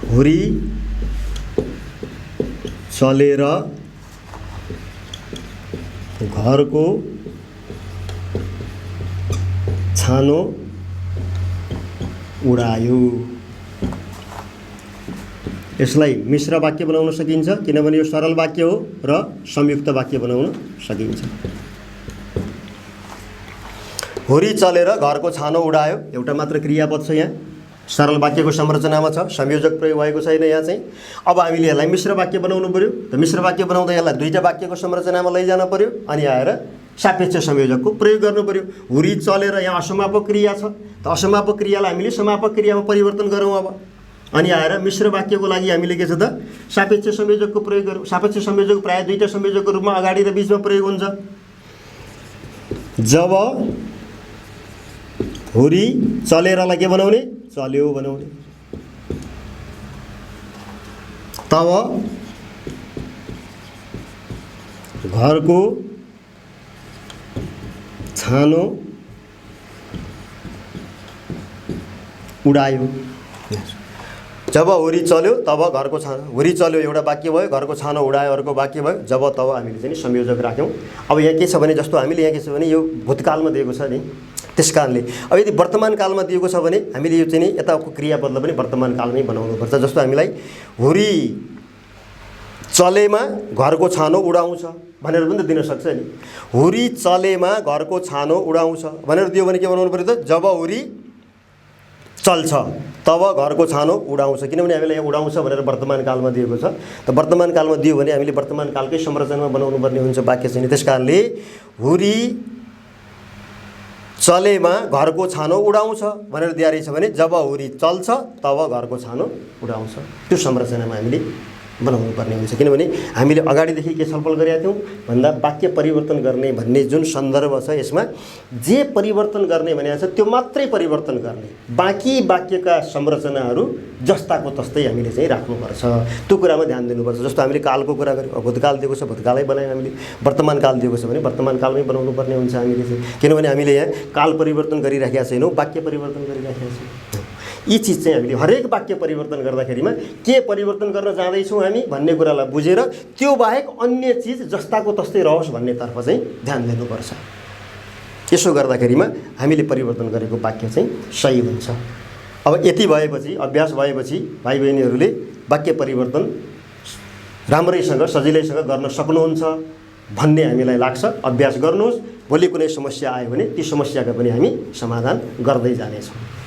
हुरी चलेर घरको छानो उडायो। यसलाई मिश्र वाक्य बनाउन सकिन्छ किनभने यो सरल वाक्य हो र संयुक्त वाक्य बनाउन सकिन्छ। हुरी चलेर घरको छानो उडायो एउटा मात्र क्रियापद छ यहाँ, सरल वाक्यको संरचनामा छ, संयोजक प्रयोग भएको छैन यहाँ चाहिँ। अब हामीले यसलाई मिश्र वाक्य बनाउनु पर्यो। त मिश्र वाक्य बनाउँदा यसलाई दुईटा वाक्यको संरचनामा लैजान पर्यो अनि आएर सापेक्ष संयोजकको प्रयोग गर्नु पर्यो। हुरी चलेर यहाँ असमापक क्रिया छ, त असमापक क्रियालाई हामीले समापक क्रियामा परिवर्तन गरौँ। अब अनि आएर मिश्र वाक्यको लागि हामीले के छ त सापेक्ष संयोजकको प्रयोग गरौँ। सापेक्ष संयोजक प्रायः दुईटा संयोजकको रूपमा अगाडि र बिचमा प्रयोग हुन्छ। जब हुरी चलेरलाई के बनाउने, चल्यो बनाउने। तब घरको छानो उडायो। जब हुरी चल्यो तब घरको छानो, हुरी चल्यो एउटा वाक्य भयो, घरको छानो उडायो अर्को वाक्य भयो। जब तब हामीले चाहिँ संयोजक राख्यौँ। अब यहाँ के छ भने जस्तो हामीले यहाँ के छ भने यो भूतकालमा दिएको छ नि, त्यस कारणले अब यदि वर्तमान कालमा दिएको छ भने हामीले यो चाहिँ नि यताको क्रियापदलाई पनि वर्तमान कालमै बनाउनुपर्छ। जस्तो हामीलाई हुरी चलेमा घरको छानो उडाउँछ भनेर पनि त दिन सक्छ नि। हुरी चलेमा घरको छानो उडाउँछ भनेर दियो भने के बनाउनु पर्यो त, जब हुरी चल्छ तब घरको छानो उडाउँछ। किनभने हामीलाई यहाँ उडाउँछ भनेर वर्तमान कालमा दिएको छ, त वर्तमान कालमा दियो भने हामीले वर्तमान कालकै संरचनामा बनाउनु पर्ने हुन्छ वाक्य चाहिँ। त्यस कारणले हुरी चलेमा घरको छानो उडाउँछ भनेर दिया रहेछ भने जब हुरी चल्छ तब घरको छानो उडाउँछ, त्यो संरचनामा हामीले बनाउनु पर्ने हुन्छ। किनभने हामीले अगाडिदेखि के छलफल गरेका थियौँ भन्दा वाक्य परिवर्तन गर्ने भन्ने जुन सन्दर्भ छ यसमा जे परिवर्तन गर्ने भनेको छ त्यो मात्रै परिवर्तन गर्ने, बाँकी वाक्यका संरचनाहरू जस्ताको तस्तै हामीले चाहिँ राख्नुपर्छ। त्यो कुरामा ध्यान दिनुपर्छ। जस्तो हामीले कालको कुरा गऱ्यौँ, भूतकाल दिएको छ भूतकालै बनायौँ हामीले, वर्तमान काल दिएको छ भने वर्तमान कालमै बनाउनु पर्ने हुन्छ हामीले चाहिँ। किनभने हामीले यहाँ काल परिवर्तन गरिराखेका छैनौँ, वाक्य परिवर्तन गरिराखेका छौँ। यी चिज चाहिँ हामीले हरेक वाक्य परिवर्तन गर्दाखेरिमा के परिवर्तन गर्न जाँदैछौँ हामी भन्ने कुरालाई बुझेर त्यो बाहेक अन्य चिज जस्ताको तस्तै रहोस् भन्नेतर्फ चाहिँ ध्यान दिनुपर्छ। यसो गर्दाखेरिमा हामीले परिवर्तन गरेको वाक्य चाहिँ सही हुन्छ। अब यति भएपछि, अभ्यास भएपछि भाइ बहिनीहरूले वाक्य परिवर्तन राम्रैसँग सजिलैसँग गर्न सक्नुहुन्छ भन्ने हामीलाई लाग्छ। अभ्यास गर्नुहोस्, भोलि कुनै समस्या आयो भने ती समस्याका पनि हामी समाधान गर्दै जानेछौँ।